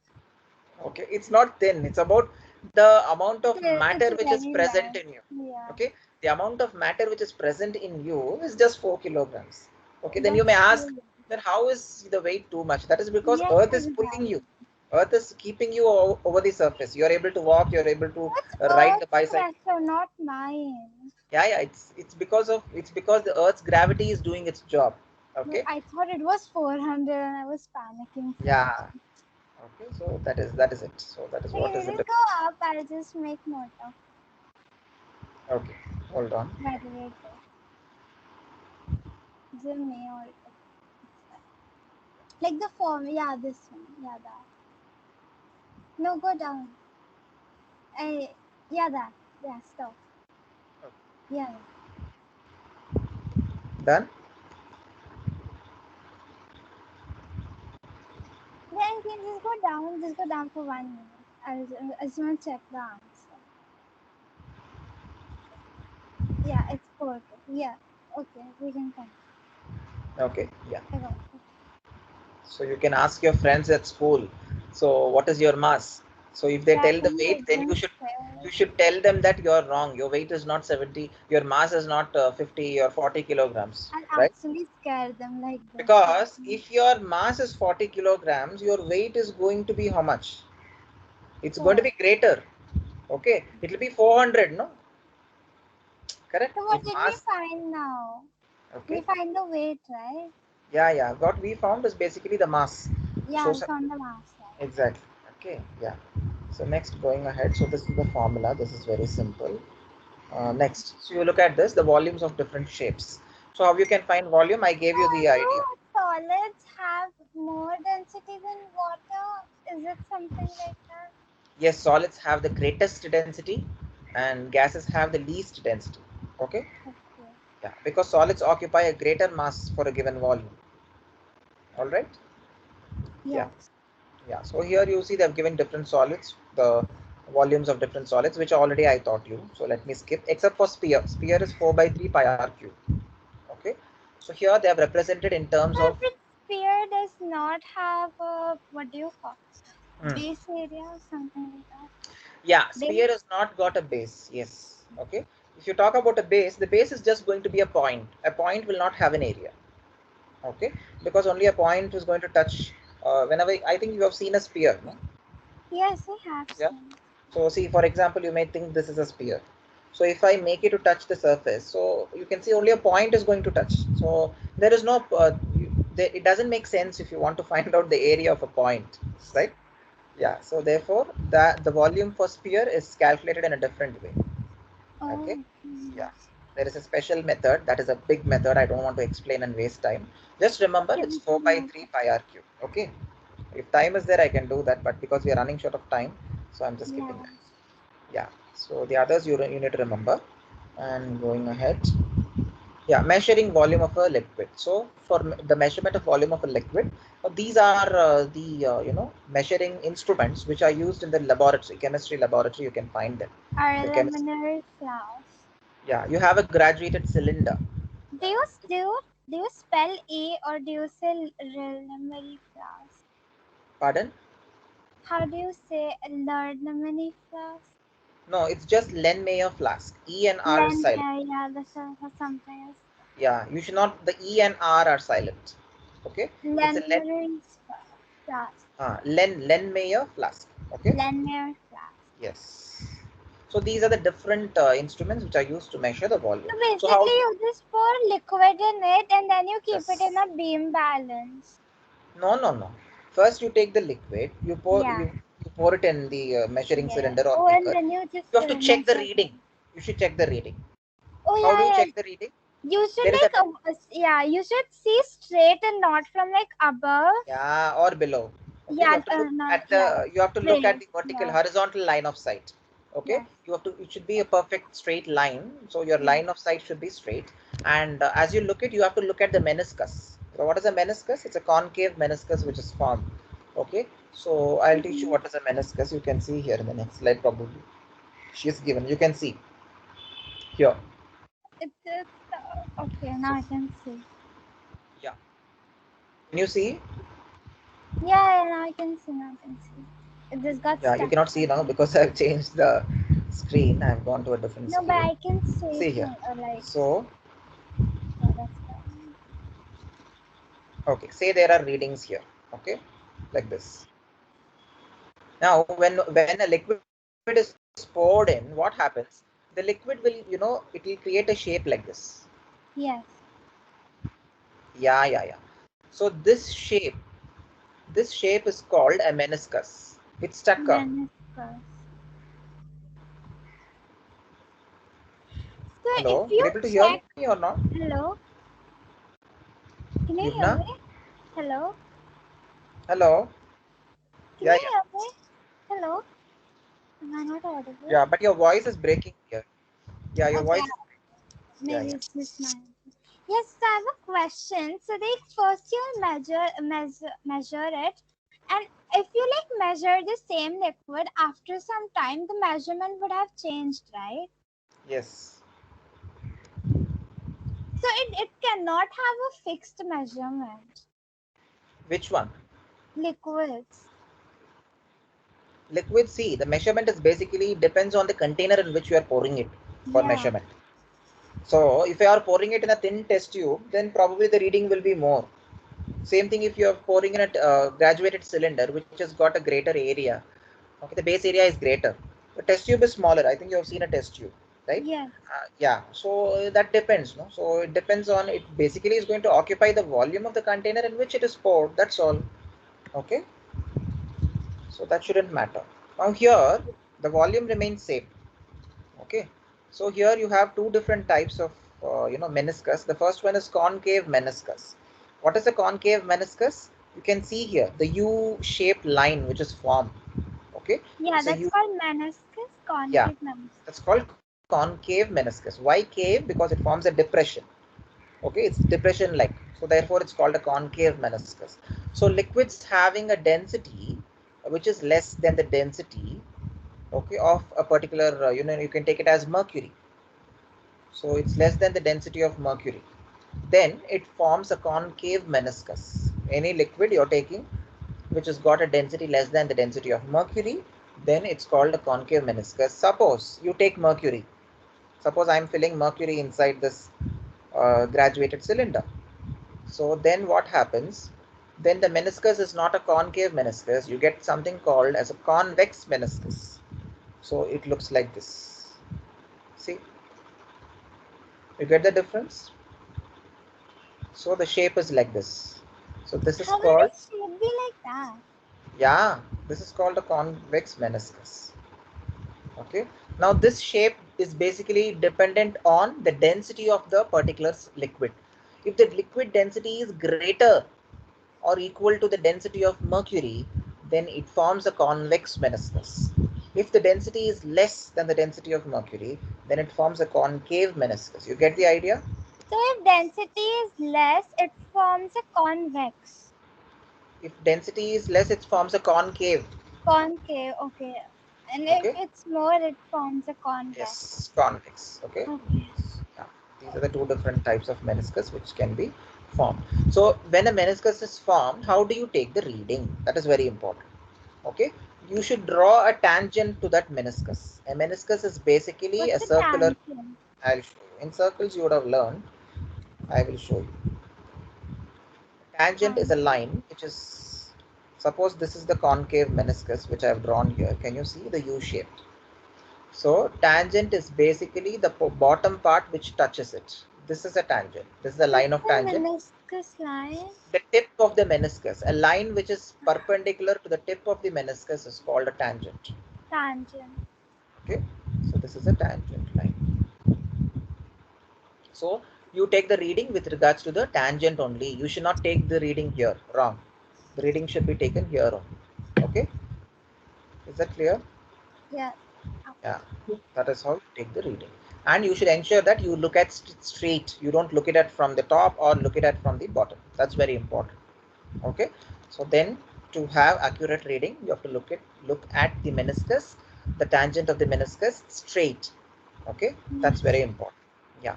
okay. It's not thin. It's about the amount of It's matter which is very present less. in you. Yeah, Okay, the amount of matter which is present in you is just 4 kilograms. Okay, then you may that's ask, true. then how is the weight too much? That is because Yes, Earth is pulling you. exactly. Earth is keeping you over the surface. You are able to walk. You are able to It's ride the Earth's bicycle. pressure, not mine. Yeah, it's because the Earth's gravity is doing its job. But Okay. I thought it was 400 and I was panicking for a Yeah. second. Okay. So that is it. So that is Okay, what we is the will difference. go up. I'll just make note of Okay. Hold on. where do we go. Jimmy or like the form. Yeah, this one. Yeah, that. No, go down. Yeah, that. Yeah, stop. Yeah, yeah. Done. Then can just go down. Just go down for 1 minute. I just want to check the answer. Yeah, it's 4K. Yeah. Okay, we can come. Okay. Yeah. I got it. So you can ask your friends at school. So what is your mass? So if they Yeah, tell the can weight, you then even you say? should tell them that you are wrong. Your weight is not 70. Your mass is not 50 or 40 kilograms, I'll right? actually scare them like this. Because if your mass is 40 kilograms, your weight is going to be how much? It's going to Four. be greater. Okay, it will be 400, no? Correct? So If what did we mass, find now? We okay, find the weight, right? yeah. What we found is basically the mass. Yeah, So, we found the mass, right? exactly. Okay, yeah. So next, going ahead. So this is the formula. This is very simple. Next, so you look at this, the volumes of different shapes. So how you can find volume? I gave you the Do idea. solids have more density than water? Is it something like that? Yes, solids have the greatest density, and gases have the least density. Okay. Okay. Yeah, because solids occupy a greater mass for a given volume. All right. Yeah. Yes. Yeah. So here you see they've given different solids, the volumes of different solids, which already I taught you. So let me skip, except for sphere. Sphere is 4 by 3 pi r cube. Okay. So here they have represented in terms So of, if its sphere does not have a, what do you call it? hmm, Base area or something like that? yeah, sphere Base? has not got a base. Yes. Okay. If you talk about a base, the base is just going to be a point. A point will not have an area. Okay, because only a point is going to touch. Whenever I think you have seen a sphere, no? Yes, I have Yeah. seen. So see, for example, you may think this is a sphere. So if I make it to touch the surface, so you can see only a point is going to touch. So there is no, it doesn't make sense if you want to find out the area of a point, right? Yeah. So therefore, the volume for sphere is calculated in a different way. Okay. Oh, okay. Yeah. There is a special method, that is a big method. I don't want to explain and waste time. Just remember, Okay, it's we 4 can by look 3 at. pi r cube. Okay. If time is there, I can do that, but because we are running short of time, so I'm just skipping Yeah. that. Yeah. So the others you need to remember. And going ahead, yeah, measuring volume of a liquid. So for the measurement of volume of a liquid, these are the measuring instruments which are used in the laboratory, chemistry laboratory. You can find them. The chemist. Preliminary flask. Yeah, you have a graduated cylinder. Do you do you, do you spell A or do you say preliminary flask? Pardon? How do you say preliminary flask? No, it's just Len Mayer flask. E and R is Len, silent. yeah, that's something else. Yeah, you should not. The E and R are silent. Okay, it's a Preliminary flask. Len Mayer flask. Okay. Linear flask. Yes. So these are the different instruments which are used to measure the volume. So So how? basically, you just pour liquid in it and then you keep it in Yes. a beam balance. No. First, you take the liquid. Yeah. You pour it in the measuring Yes. cylinder or Oh, and beaker. then you just You have to check the measure reading. them. You should check the reading. Oh How do you yeah, yeah. check the reading? You should There is a, like, yeah, you should see straight and not from like above. yeah, or below. Okay, you Yeah, have to look not, at yeah, the, you have to look at straight. the vertical Yeah, horizontal line of sight. Okay, yes, you have to, it should be a perfect straight line. So your yeah. line of sight should be straight. And as you look at, you have to look at the meniscus. So what is a meniscus? It's a concave meniscus which is formed. Okay, so I'll teach you Mm-hmm. what is a meniscus. You can see here in the next slide probably. She's given. You can see here. It's okay. Now I can see. Can you see? Yeah, now I can see. Now I can see. It just got Yeah, you stuck. cannot see now because I've changed the screen. I've gone to a different No, but screen. I can see See here. thing, like. So, Yeah, that's fine. okay, say there are readings here. Okay, like this. Now, when a liquid is poured in, what happens? The liquid will, it will create a shape like this. Yes. Yeah. So this shape is called a meniscus. It's stuck up. Meniscus. So if Hello, you you're able to hear check, me or not? hello, can you hear Yumna? me? Hello, Hello? can you Yeah. hear me? Hello, am I not audible? Yeah, but your voice is breaking here. Yeah, your Okay, voice is, maybe yeah. it's just mine. Yes, so I have a question. So they first you measure it, and if you like measure the same liquid after some time, the measurement would have changed, right? Yes. So it cannot have a fixed measurement. Which one? Liquids. Liquid C. The measurement is basically depends on the container in which you are pouring it for Yeah. measurement. So if you are pouring it in a thin test tube, then probably the reading will be more. Same thing if you are pouring in a graduated cylinder which has got a greater area. Okay, the base area is greater. The test tube is smaller. I think you have seen a test tube, right? Yes. Yeah. So that depends, no? So it depends on it. Basically, is going to occupy the volume of the container in which it is poured. That's all. Okay. So that shouldn't matter. Now here, the volume remains same. Okay. So here you have two different types of meniscus. The first one is concave meniscus. What is a concave meniscus? You can see here the U-shaped line which is formed. Okay, Yeah, it's a that's U. called meniscus, Yeah, concave meniscus. that's called concave meniscus. Why cave? Because it forms a depression. Okay, it's depression like. So therefore, it's called a concave meniscus. So liquids having a density which is less than the density, okay, of a particular, you can take it as mercury. So it's less than the density of mercury. Then it forms a concave meniscus. Any liquid you're taking which has got a density less than the density of mercury, then it's called a concave meniscus. Suppose you take mercury. Suppose I'm filling mercury inside this graduated cylinder. So then what happens? Then the meniscus is not a concave meniscus. You get something called as a convex meniscus. So it looks like this. See, you get the difference? So the shape is like this. So this is How will called, the shape be like that? yeah, this is called a convex meniscus. Okay, now this shape is basically dependent on the density of the particular liquid. If the liquid density is greater or equal to the density of mercury, then it forms a convex meniscus. If the density is less than the density of mercury, then it forms a concave meniscus. You get the idea? So if density is less, it forms a convex. If density is less, it forms a concave. Concave, okay. And if Okay. it's more, it forms a convex. Yes, convex. Okay. Okay. Yeah. These are the two different types of meniscus which can be formed. So when a meniscus is formed, how do you take the reading? That is very important. Okay. You should draw a tangent to that meniscus. A meniscus is basically What's a the circular. tangent? I'll show you. In circles you would have learned. I will show you. Tangent is a Tangent. line which is, suppose this is the concave meniscus which I have drawn here. Can you see the U shape? So tangent is basically the bottom part which touches it. This is a tangent. This is the What's line of the tangent. meniscus line? The tip of the meniscus, a line which is perpendicular to the tip of the meniscus is called a tangent. Tangent. Okay, so this is a tangent line. So you take the reading with regards to the tangent only. You should not take the reading here. Wrong. The reading should be taken here only. Okay, is that clear? Yeah. Yeah, that is how you take the reading. And you should ensure that you look at straight. You don't look at it from the top or look at it from the bottom. That's very important. Okay. So then to have accurate reading, you have to look at the meniscus, the tangent of the meniscus straight. Okay. That's Yes. very important. Yeah.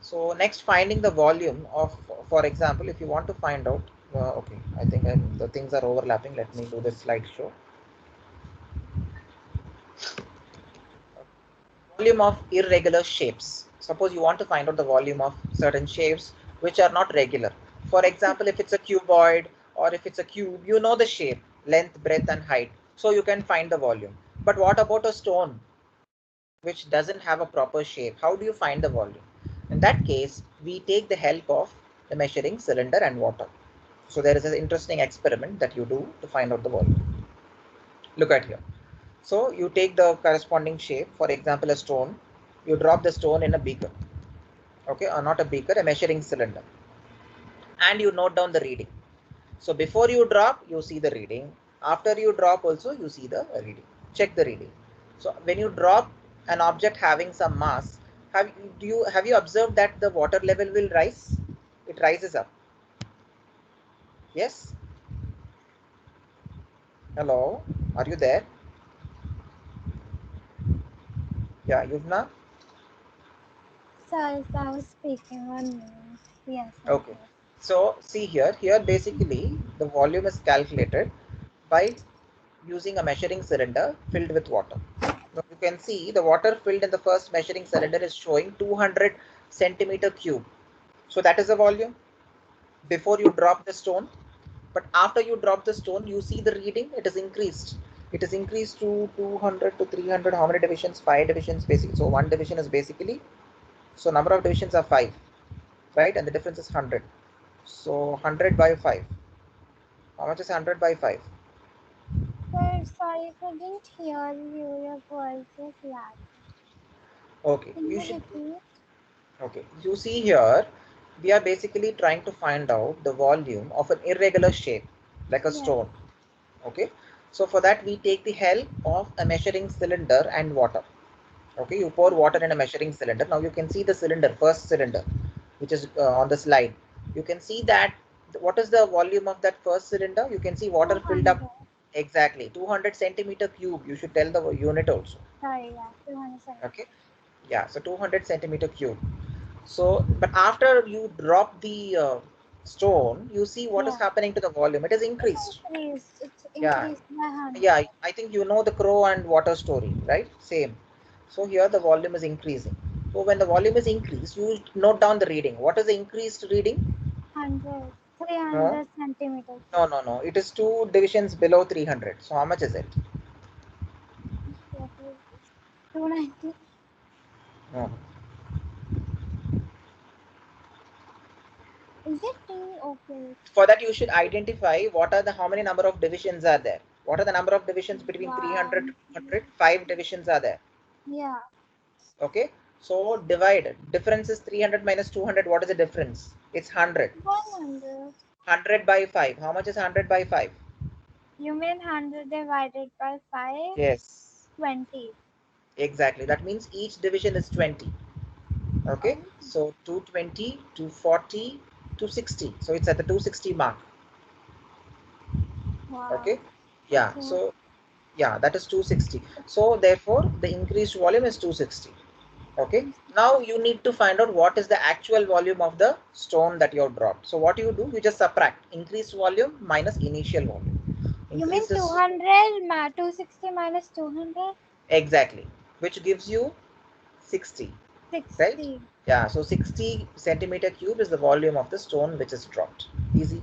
So next, finding the volume of, for example, if you want to find out Okay, I think the things are overlapping. Let me do this slideshow. Volume of irregular shapes. Suppose you want to find out the volume of certain shapes which are not regular. For example, if it's a cuboid or if it's a cube, you know the shape, length, breadth, and height. So you can find the volume. But what about a stone which doesn't have a proper shape? How do you find the volume? In that case, we take the help of the measuring cylinder and water. So there is an interesting experiment that you do to find out the volume. Look at here. So you take the corresponding shape, for example, a stone. You drop the stone in a beaker, okay, or not a beaker, a measuring cylinder, and you note down the reading. So before you drop, you see the reading. After you drop, also you see the reading. Check the reading. So when you drop an object having some mass, have you observed that the water level will rise? It rises up. Yes. Hello. Are you there? Yeah, Yuvna. Sorry, I was speaking 1 minute. Yes, I'm Okay. here. So see here. Here basically the volume is calculated by using a measuring cylinder filled with water. Now you can see the water filled in the first measuring cylinder is showing 200 centimeter cube. So that is the volume before you drop the stone. But after you drop the stone, you see the reading, it is increased. It is increased to 200 to 300. How many divisions? 5 divisions basically. So one division is basically, so number of divisions are 5, right? And the difference is 100. So 100 by 5. How much is 100 by 5? Sir, sorry, I couldn't hear you. Your voice is lagging. Okay, Can you you should. repeat? Okay, you see here, we are basically trying to find out the volume of an irregular shape, like a Yes. stone. Okay, so for that we take the help of a measuring cylinder and water. Okay, you pour water in a measuring cylinder. Now you can see the cylinder, first cylinder, which is on the slide. You can see that what is the volume of that first cylinder? You can see water filled up 200. exactly 200 centimeter cube. You should tell the unit also. Sorry, yeah, 200 Okay, centimeters. yeah, so 200 centimeter cube. So, but after you drop the stone, you see what is Yeah. happening to the volume. It is It increased. increased. It's Yeah, increased by 100. yeah. I think you know the crow and water story, right? Same. So here the volume is increasing. So when the volume is increased, you note down the reading. What is the increased reading? 100. No, 300 centimeter no, cube. no, no. It is two divisions below 300. So how much is it? What is this? 290. No. Is it T? Okay. For that, you should identify what are the how many number of divisions are there. What are the number of divisions between 300 to One. 200? 5 divisions are there. Yeah. Okay, so divide. Difference is 300 minus 200. What is the difference? It's 100. 100. 100 by 5. How much is 100 by 5? You mean 100 divided by 5? Yes, 20. exactly. That means each division is 20. Okay, Oh, so 220, 240, 260. So it's at the 260 mark. wow. Okay, yeah. Okay. So yeah, that is 260. So therefore, the increased volume is 260. Okay, now you need to find out what is the actual volume of the stone that you have dropped. So what you do, you just subtract increased volume minus initial volume. You mean Increase is 200 260 minus 200? exactly, which gives you 60, right? 60. Yeah, so 60 centimeter cube is the volume of the stone which is dropped. Easy.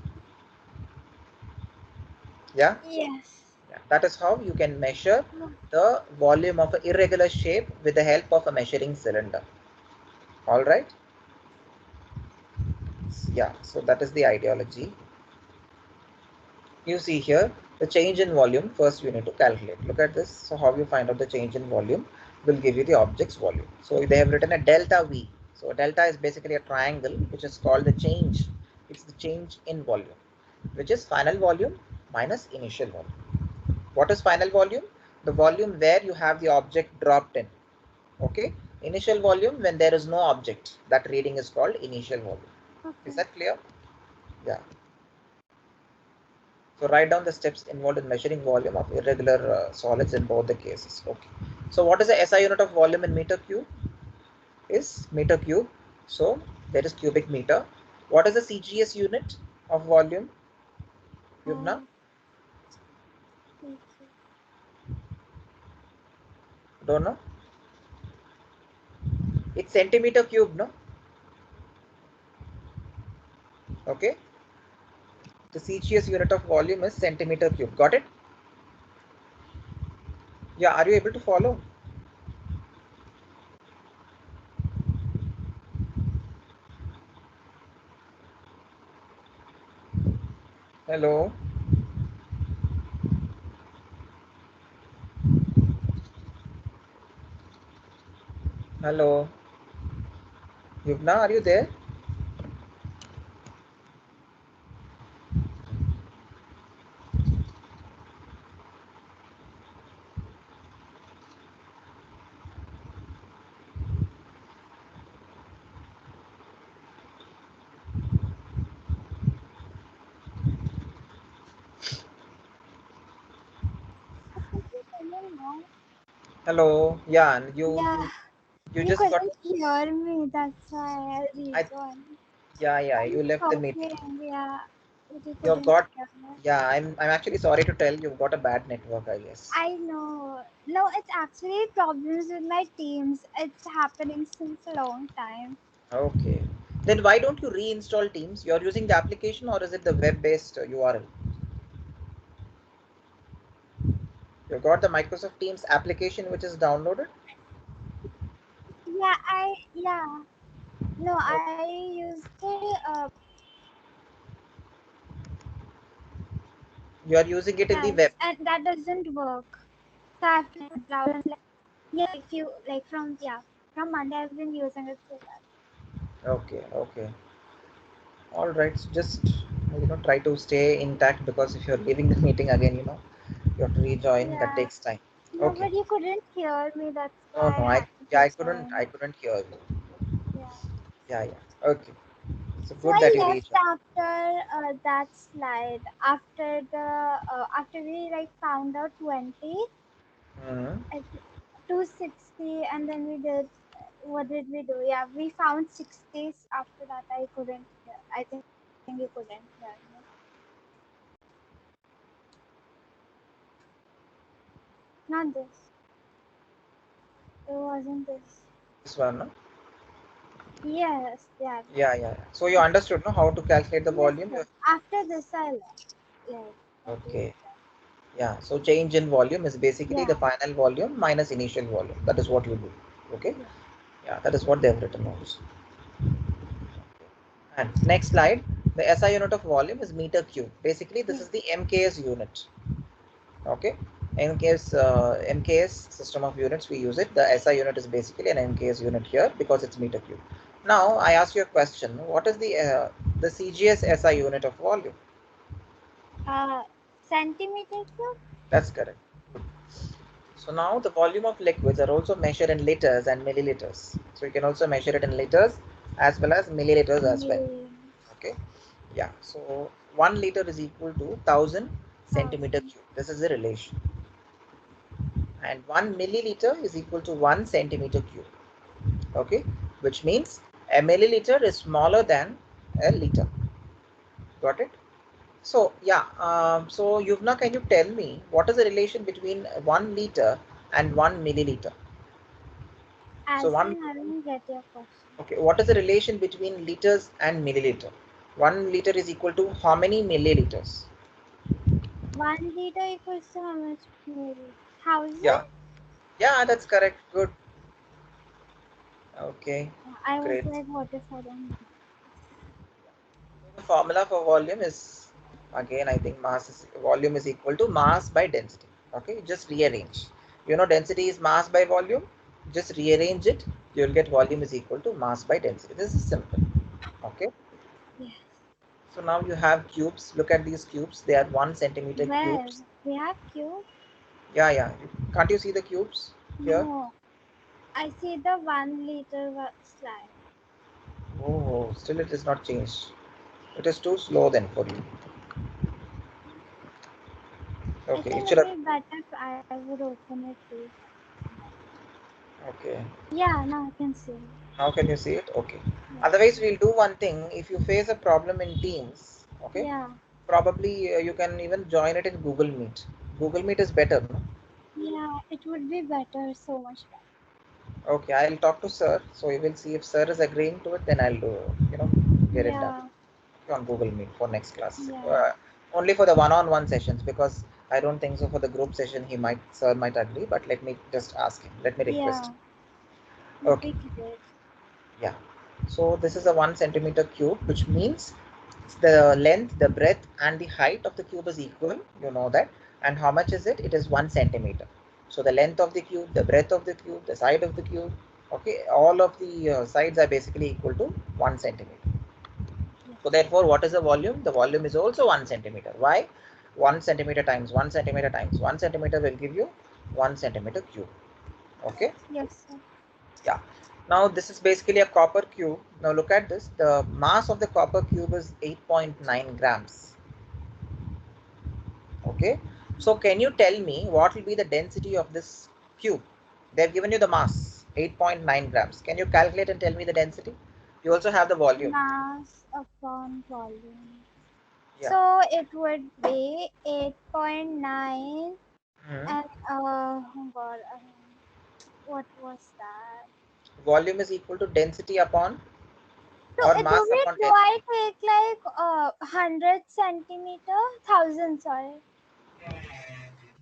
Yeah, Yes. yeah. That is how you can measure the volume of an irregular shape with the help of a measuring cylinder. All right. Yeah, so that is the ideology. You see here the change in volume. First you need to calculate. Look at this. So how you find out the change in volume will give you the object's volume. So they have written a delta V. So delta is basically a triangle which is called the change. It's the change in volume, which is final volume minus initial volume. What is final volume? The volume where you have the object dropped in. Okay. Initial volume when there is no object. That reading is called initial volume. Is Okay. that clear? Yeah. So write down the steps involved in measuring volume of irregular solids in both the cases. Okay. So what is the SI unit of volume in meter cube? Is meter cube. So there is cubic meter. What is the CGS unit of volume? Yuvna? Don't know? It's centimeter cube, no? Okay. The CGS unit of volume is centimeter cube. Got it? Yeah, are you able to follow? Hello? Hello? Yuvna, are you there? Hello? Yeah, and you Yeah, you you you just got. couldn't hear me. That's why I I rejoined. Yeah, I you was left the meeting. talking, yeah, but you You've couldn't got. hear me. Yeah, I'm actually sorry to tell you've got a bad network, I guess. I know. No, it's actually problems with my Teams. It's happening since a long time. Okay. Then why don't you reinstall Teams? You're using the application or is it the web-based URL? You've got the Microsoft Teams application which is downloaded? Yeah. No, Oh, I used the you are using it in the yes, web. and that doesn't work. So I have to browse. Yeah, if you like from Monday I've been using it so that. Okay, okay. All right. So just try to stay intact because if you're leaving the meeting again, you have to rejoin. That Yeah. takes time. No, Okay. but you couldn't hear me. That's No, why no. I I had to yeah, I rejoin. couldn't hear you. Yeah. Yeah, yeah. Okay. So So good I that you left rejoined. after that slide. After we like found out 20, Hmm. I thi- 260, and then we did. What did we do? Yeah, we found 60s. After that, I couldn't hear. I think you couldn't hear me. Not this. It wasn't this. This one, no? Yes, yeah. Yeah, yeah, yeah. So you understood, no, how to calculate the Yes, volume? yes. After this, I left. Like, I told Okay. them. Yeah. So change in volume is basically Yeah, the final volume minus initial volume. That is what you do. Okay. yeah. Yeah, that is what they have written also. And next slide, the SI unit of volume is meter cube. Basically, this Yeah. is the MKS unit. Okay. MKS system of units we use it. The SI unit is basically an MKS unit here because it's meter cube. Now I ask you a question. What is the CGS SI unit of volume? Uh, Centimeter cube? That's correct. So now the volume of liquids are also measured in liters and milliliters. So you can also measure it in liters as well as milliliters as well. Millions. Okay. Yeah. So 1 liter is equal to 1000 centimeter Thousand. cube. This is the relation. And 1 milliliter is equal to 1 centimeter cube. Okay. Which means a milliliter is smaller than a liter. Got it? So yeah. So Yuvna, can you tell me what is the relation between 1 liter and 1 milliliter? So As one. in, I don't get your question. Okay, what is the relation between liters and milliliter? 1 liter is equal to how many milliliters? 1 liter equals to how much milli? 1,000? Yeah, yeah, that's correct. Good. Okay, I was great. like, what if I don't know? So the formula for volume is again, I think volume is equal to mass by density. Okay, just rearrange. Density is mass by volume. Just rearrange it. You'll get volume is equal to mass by density. This is simple. Okay. Yes. So now you have cubes. Look at these cubes. They are 1 centimeter Where? cubes. We have cube? Yeah, yeah. Can't you see the cubes here? No. I see the 1 liter slide. Oh, still it is not changed. It is too slow then for you. I Okay, it think should it have. would be better if I would open it too. Okay. Yeah, now I can see it. Now can you see it? Okay. Yeah. Otherwise, we'll do one thing. If you face a problem in Teams, okay, Yeah. Probably you can even join it in Google Meet. Google Meet is better, no? Yeah, it would be better, so much better. Okay, I'll talk to sir, so we will see if sir is agreeing to it, then I'll do, get it done Yeah, on Google Meet for next class. yeah, Only for the one-on-one sessions, because I don't think so for the group session sir might agree, but let me just ask him. Let me request. yeah. Would Okay, be great. yeah. So this is a 1 centimeter cube, which means the length, the breadth, and the height of the cube is equal. You know that. And how much is it? It is 1 centimeter. So the length of the cube, the breadth of the cube, the side of the cube, okay, all of the sides are basically equal to 1 centimeter. Yes. So therefore, what is the volume? The volume is also 1 centimeter. Why? 1 centimeter times 1 centimeter times 1 centimeter will give you 1 centimeter cube. Okay. Yes, sir. Yeah. Now this is basically a copper cube. Now look at this. The mass of the copper cube is 8.9 grams. Okay. So can you tell me what will be the density of this cube? They've given you the mass, 8.9 grams. Can you calculate and tell me the density? You also have the volume. Mass upon volume. Yeah. So it would be 8.9 Mhm. and oh god, what was that? Volume is equal to density upon, So or it mass would be, upon do density. I take like 100 centimeter, 1000, sorry,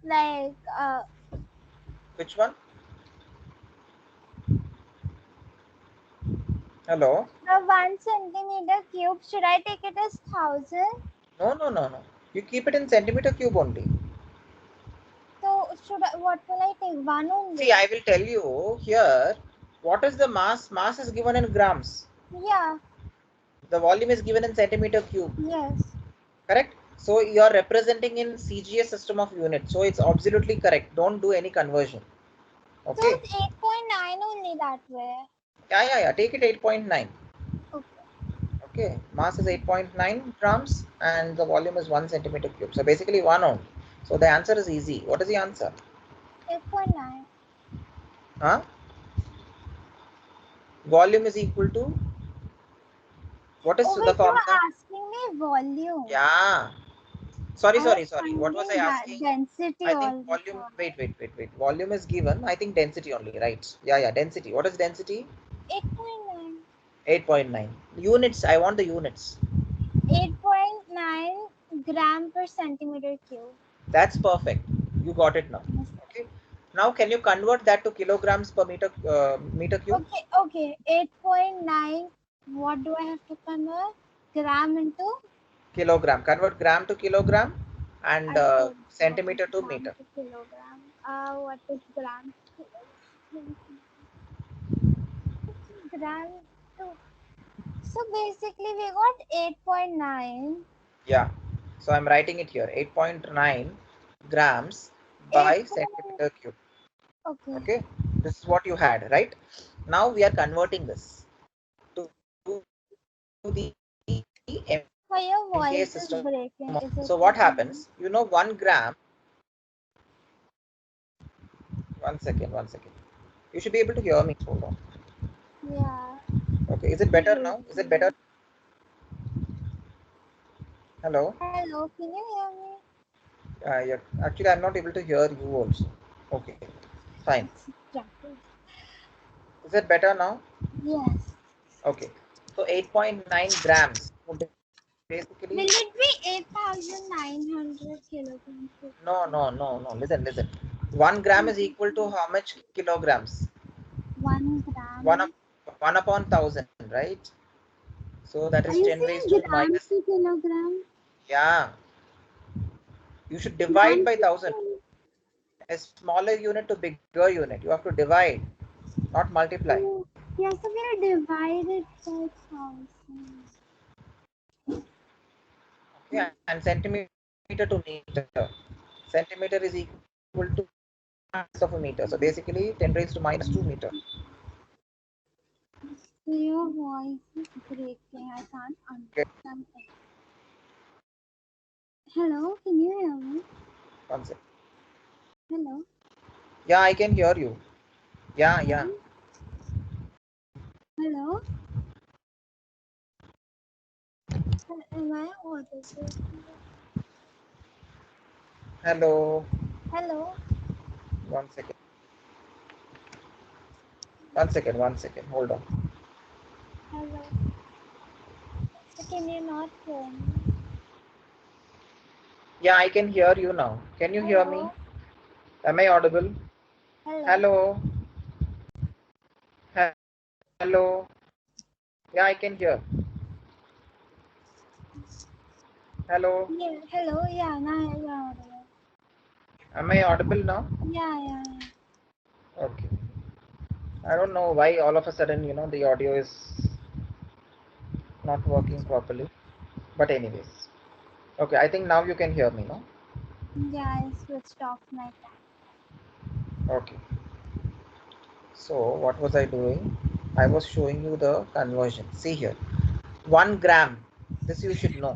like Which one? Hello? the 1 centimeter cube? Should I take it as 1000? No, no, no, no. You keep it in centimeter cube only. So what will I take? One See, only. I will tell you here. What is the mass? Mass is given in grams. Yeah. The volume is given in centimeter cube. Yes. Correct? So you are representing in CGS system of units. So it's absolutely correct. Don't do any conversion. So Okay? it's 8.9 only that way. Yeah, yeah, yeah. Take it 8.9. Okay. Okay. Mass is 8.9 grams and the volume is 1 centimeter cube. So basically one only. So the answer is easy. What is the answer? 8.9. Huh? Volume is equal to, what is Oh the wait, you formula? are asking me volume. Yeah. Sorry, I was sorry, sorry. What was I finding that asking? density I think all the volume. time. Wait. Volume is given. I think density only, right? Yeah, yeah. Density. What is density? 8.9. 8.9. Units. I want the units. 8.9 gram per centimeter cube. That's perfect. You got it now. Yes. Okay. Now, can you convert that to kilograms per meter cube? Okay. 8.9. What do I have to convert? Gram into? Kilogram. Convert gram to kilogram and I don't know. centimeter to Gram meter. to kilogram. What is gram to kilogram? Gram to. So basically, we got 8.9. Yeah. So I'm writing it here. 8.9 grams 8. by centimeter cube. Okay. Okay, this is what you had, right? Now we are converting this to the Why your MK voice system. is breaking? Is it So what breaking? happens? 1 gram. 1 second. You should be able to hear me. Hold on. Yeah. Okay, is it better now? Is it better? Hello. Hello, can you hear me? Yeah. Actually, I'm not able to hear you also. Okay, fine. It's traffic. Is it better now? Yes. Okay. So 8.9 grams. So Will basically, it be 8,900 kilograms? no. Listen. 1 gram is equal to how much kilograms? 1 1 gram. up, 1 upon 1000, right? So that Are is you 10 raised to saying grams minus. to kilogram? Yeah, you should divide Grams by to 1000. kilogram. A smaller unit to bigger unit. You have to divide, not multiply. Oh, yes, so we'll divide it by 1,000. Okay, and centimeter to meter. Centimeter is equal to of a meter. So basically 10 raised to minus 2 meter. So your voice is breaking. I can't Okay, understand it. Hello, can you hear me? 1 second. Hello. Yeah, I can hear you. Yeah. Hello. Hello. Am I audible? Hello. Hello. 1 second. 1 second. 1 second. Hold on. Hello. So can you not hear me? Yeah, I can hear you now. Can you hear me? Hello. Am I audible? Hello. Hello. Hello. Yeah, I can hear. Hello. Yeah. Hello. Yeah. Now you're audible. Am I audible now? Yeah. Yeah. Okay. I don't know why all of a sudden, the audio is not working properly. But anyways. Okay, I think now you can hear me, no? Yeah. I switched off my Okay. So what was I doing? I was showing you the conversion. See here. 1 gram. This you should know.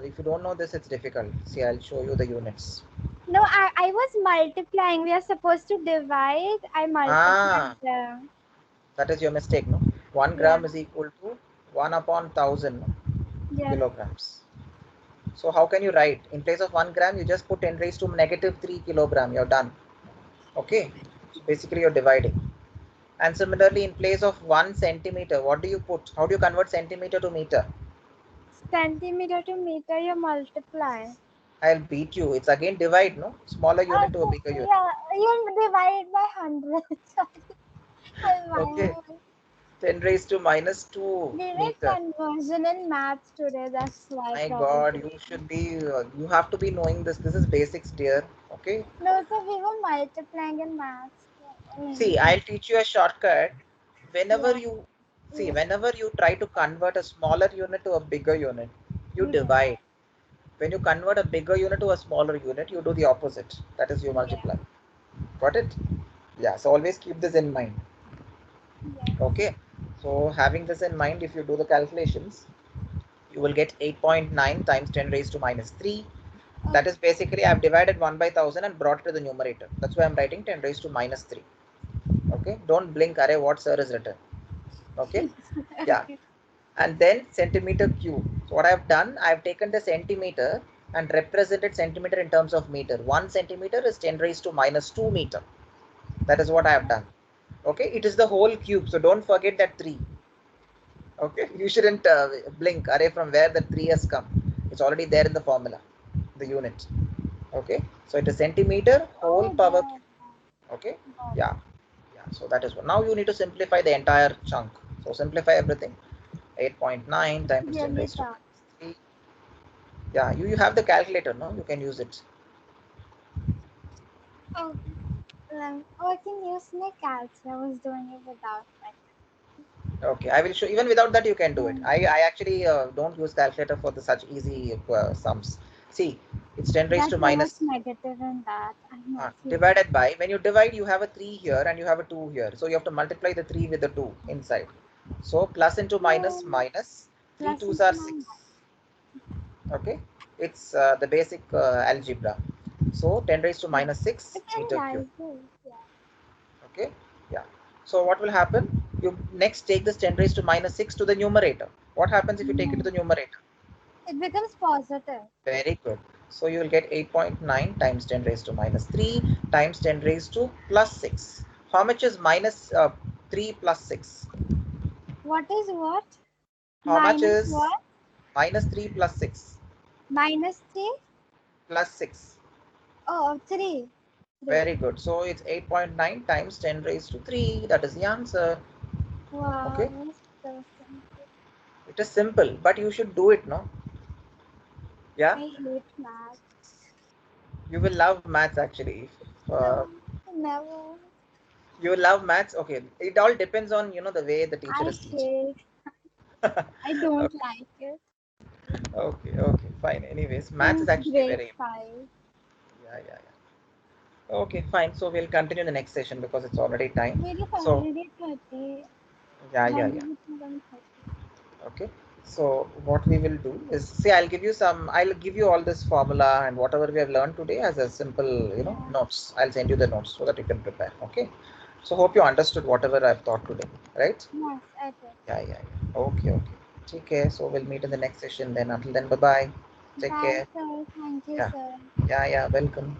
If you don't know this, it's difficult. See, I'll show you the units. No, I was multiplying. We are supposed to divide. I multiplied Ah, them. that is your mistake, no? 1 Yeah. gram is equal to 1 upon 1000 Yes. kilograms. So how can you write? In place of 1 gram, you just put 10 raised to negative 3 kilogram. You're done. Okay. So basically, you're dividing. And similarly, in place of 1 centimeter, what do you put? How do you convert centimeter to meter? Centimeter to meter, you multiply. I'll beat you. It's again divide, no? Smaller unit to a bigger unit. Yeah, you divide by 100. Okay. Sorry. 10 raised to minus 2 We did meter. conversion in maths today. That's why My God, probably. you should be, you have to be knowing this. This is basics, dear. Okay. No, so we were multiplying in maths. I mean, See, I'll teach you a shortcut. Whenever yeah. you see, Yeah. whenever you try to convert a smaller unit to a bigger unit, you Yeah. divide. When you convert a bigger unit to a smaller unit, you do the opposite. That is, you Yeah. multiply. Got it? Yeah. So always keep this in mind. Yeah. Okay. So having this in mind, if you do the calculations, you will get 8.9 times 10 raised to minus 3. That is basically I've divided 1 by 1000 and brought it to the numerator. That's why I'm writing 10 raised to minus 3. Okay. Don't blink, array, what sir is written. Okay. Yeah. Okay. And then centimeter cube. So what I've done, I've taken the centimeter and represented centimeter in terms of meter. 1 centimeter is 10 raised to minus 2 meter. That is what I have done. Okay. It is the whole cube. So don't forget that 3. Okay. You shouldn't blink, array, from where the 3 has come. It's already there in the formula, the unit. Okay. So it is centimeter whole Oh, power God. cube. Okay. God. Yeah. Yeah. So that is what. Now you need to simplify the entire chunk. So simplify everything. 8.9 times 10 Really raised to tough. minus 3. Yeah, you have the calculator, no? You can use it. Oh, I can use my calcs. I was doing it without my Okay, I will show. Even without that, you can do it. calcs. I actually don't use calculator for the such easy sums. See, it's 10 raised There's to so much minus negative in that. I know. See, divided by. When you divide, you have a 3 here and you have a 2 here. So you have to multiply the 3 with the 2 inside. So plus into minus, no, minus. 3 plus twos into are my 6. Okay, it's the basic algebra. So 10 raised to yeah. minus 6 You can meter cube. write this. Yeah. Okay, yeah. So what will happen? You next take this 10 raised to minus 6 to the numerator. What happens if you take it to No, the numerator? it becomes positive. Very good. So you will get 8.9 times 10 raised to minus 3 times 10 raised to plus 6. How much is minus 3 plus 6? What is what? How much Minus is what? minus 3 plus 6 Minus 3? plus 6? Oh, 3. 3. Very good. So it's 8.9 times 10 raised to 3. That is the answer. Okay. Wow, so simple. It is simple, but you should do it, no? Yeah. I hate math. You will love maths actually. Uh, No, never. you love maths. Okay. It all depends on, the way the teacher I is teaching. hate. I don't like it Okay. Okay. Fine. Anyways, maths is since actually grade very. 5. Yeah. Yeah. Yeah. Okay. Fine. So we'll continue the next session because it's already time. Maybe So already 30. yeah. Yeah. When Yeah. did it become 30? Okay. So what we will do is, see, I'll give you all this formula and whatever we have learned today as a simple, Yeah. notes. I'll send you the notes so that you can prepare. Okay. So hope you understood whatever I've taught today, right? Yes, I did. Yeah, yeah, yeah. Okay, okay. Take care. So we'll meet in the next session then. Until then, bye bye. Take Bye, care. sir. Thank you, Yeah, sir. yeah, yeah. Welcome.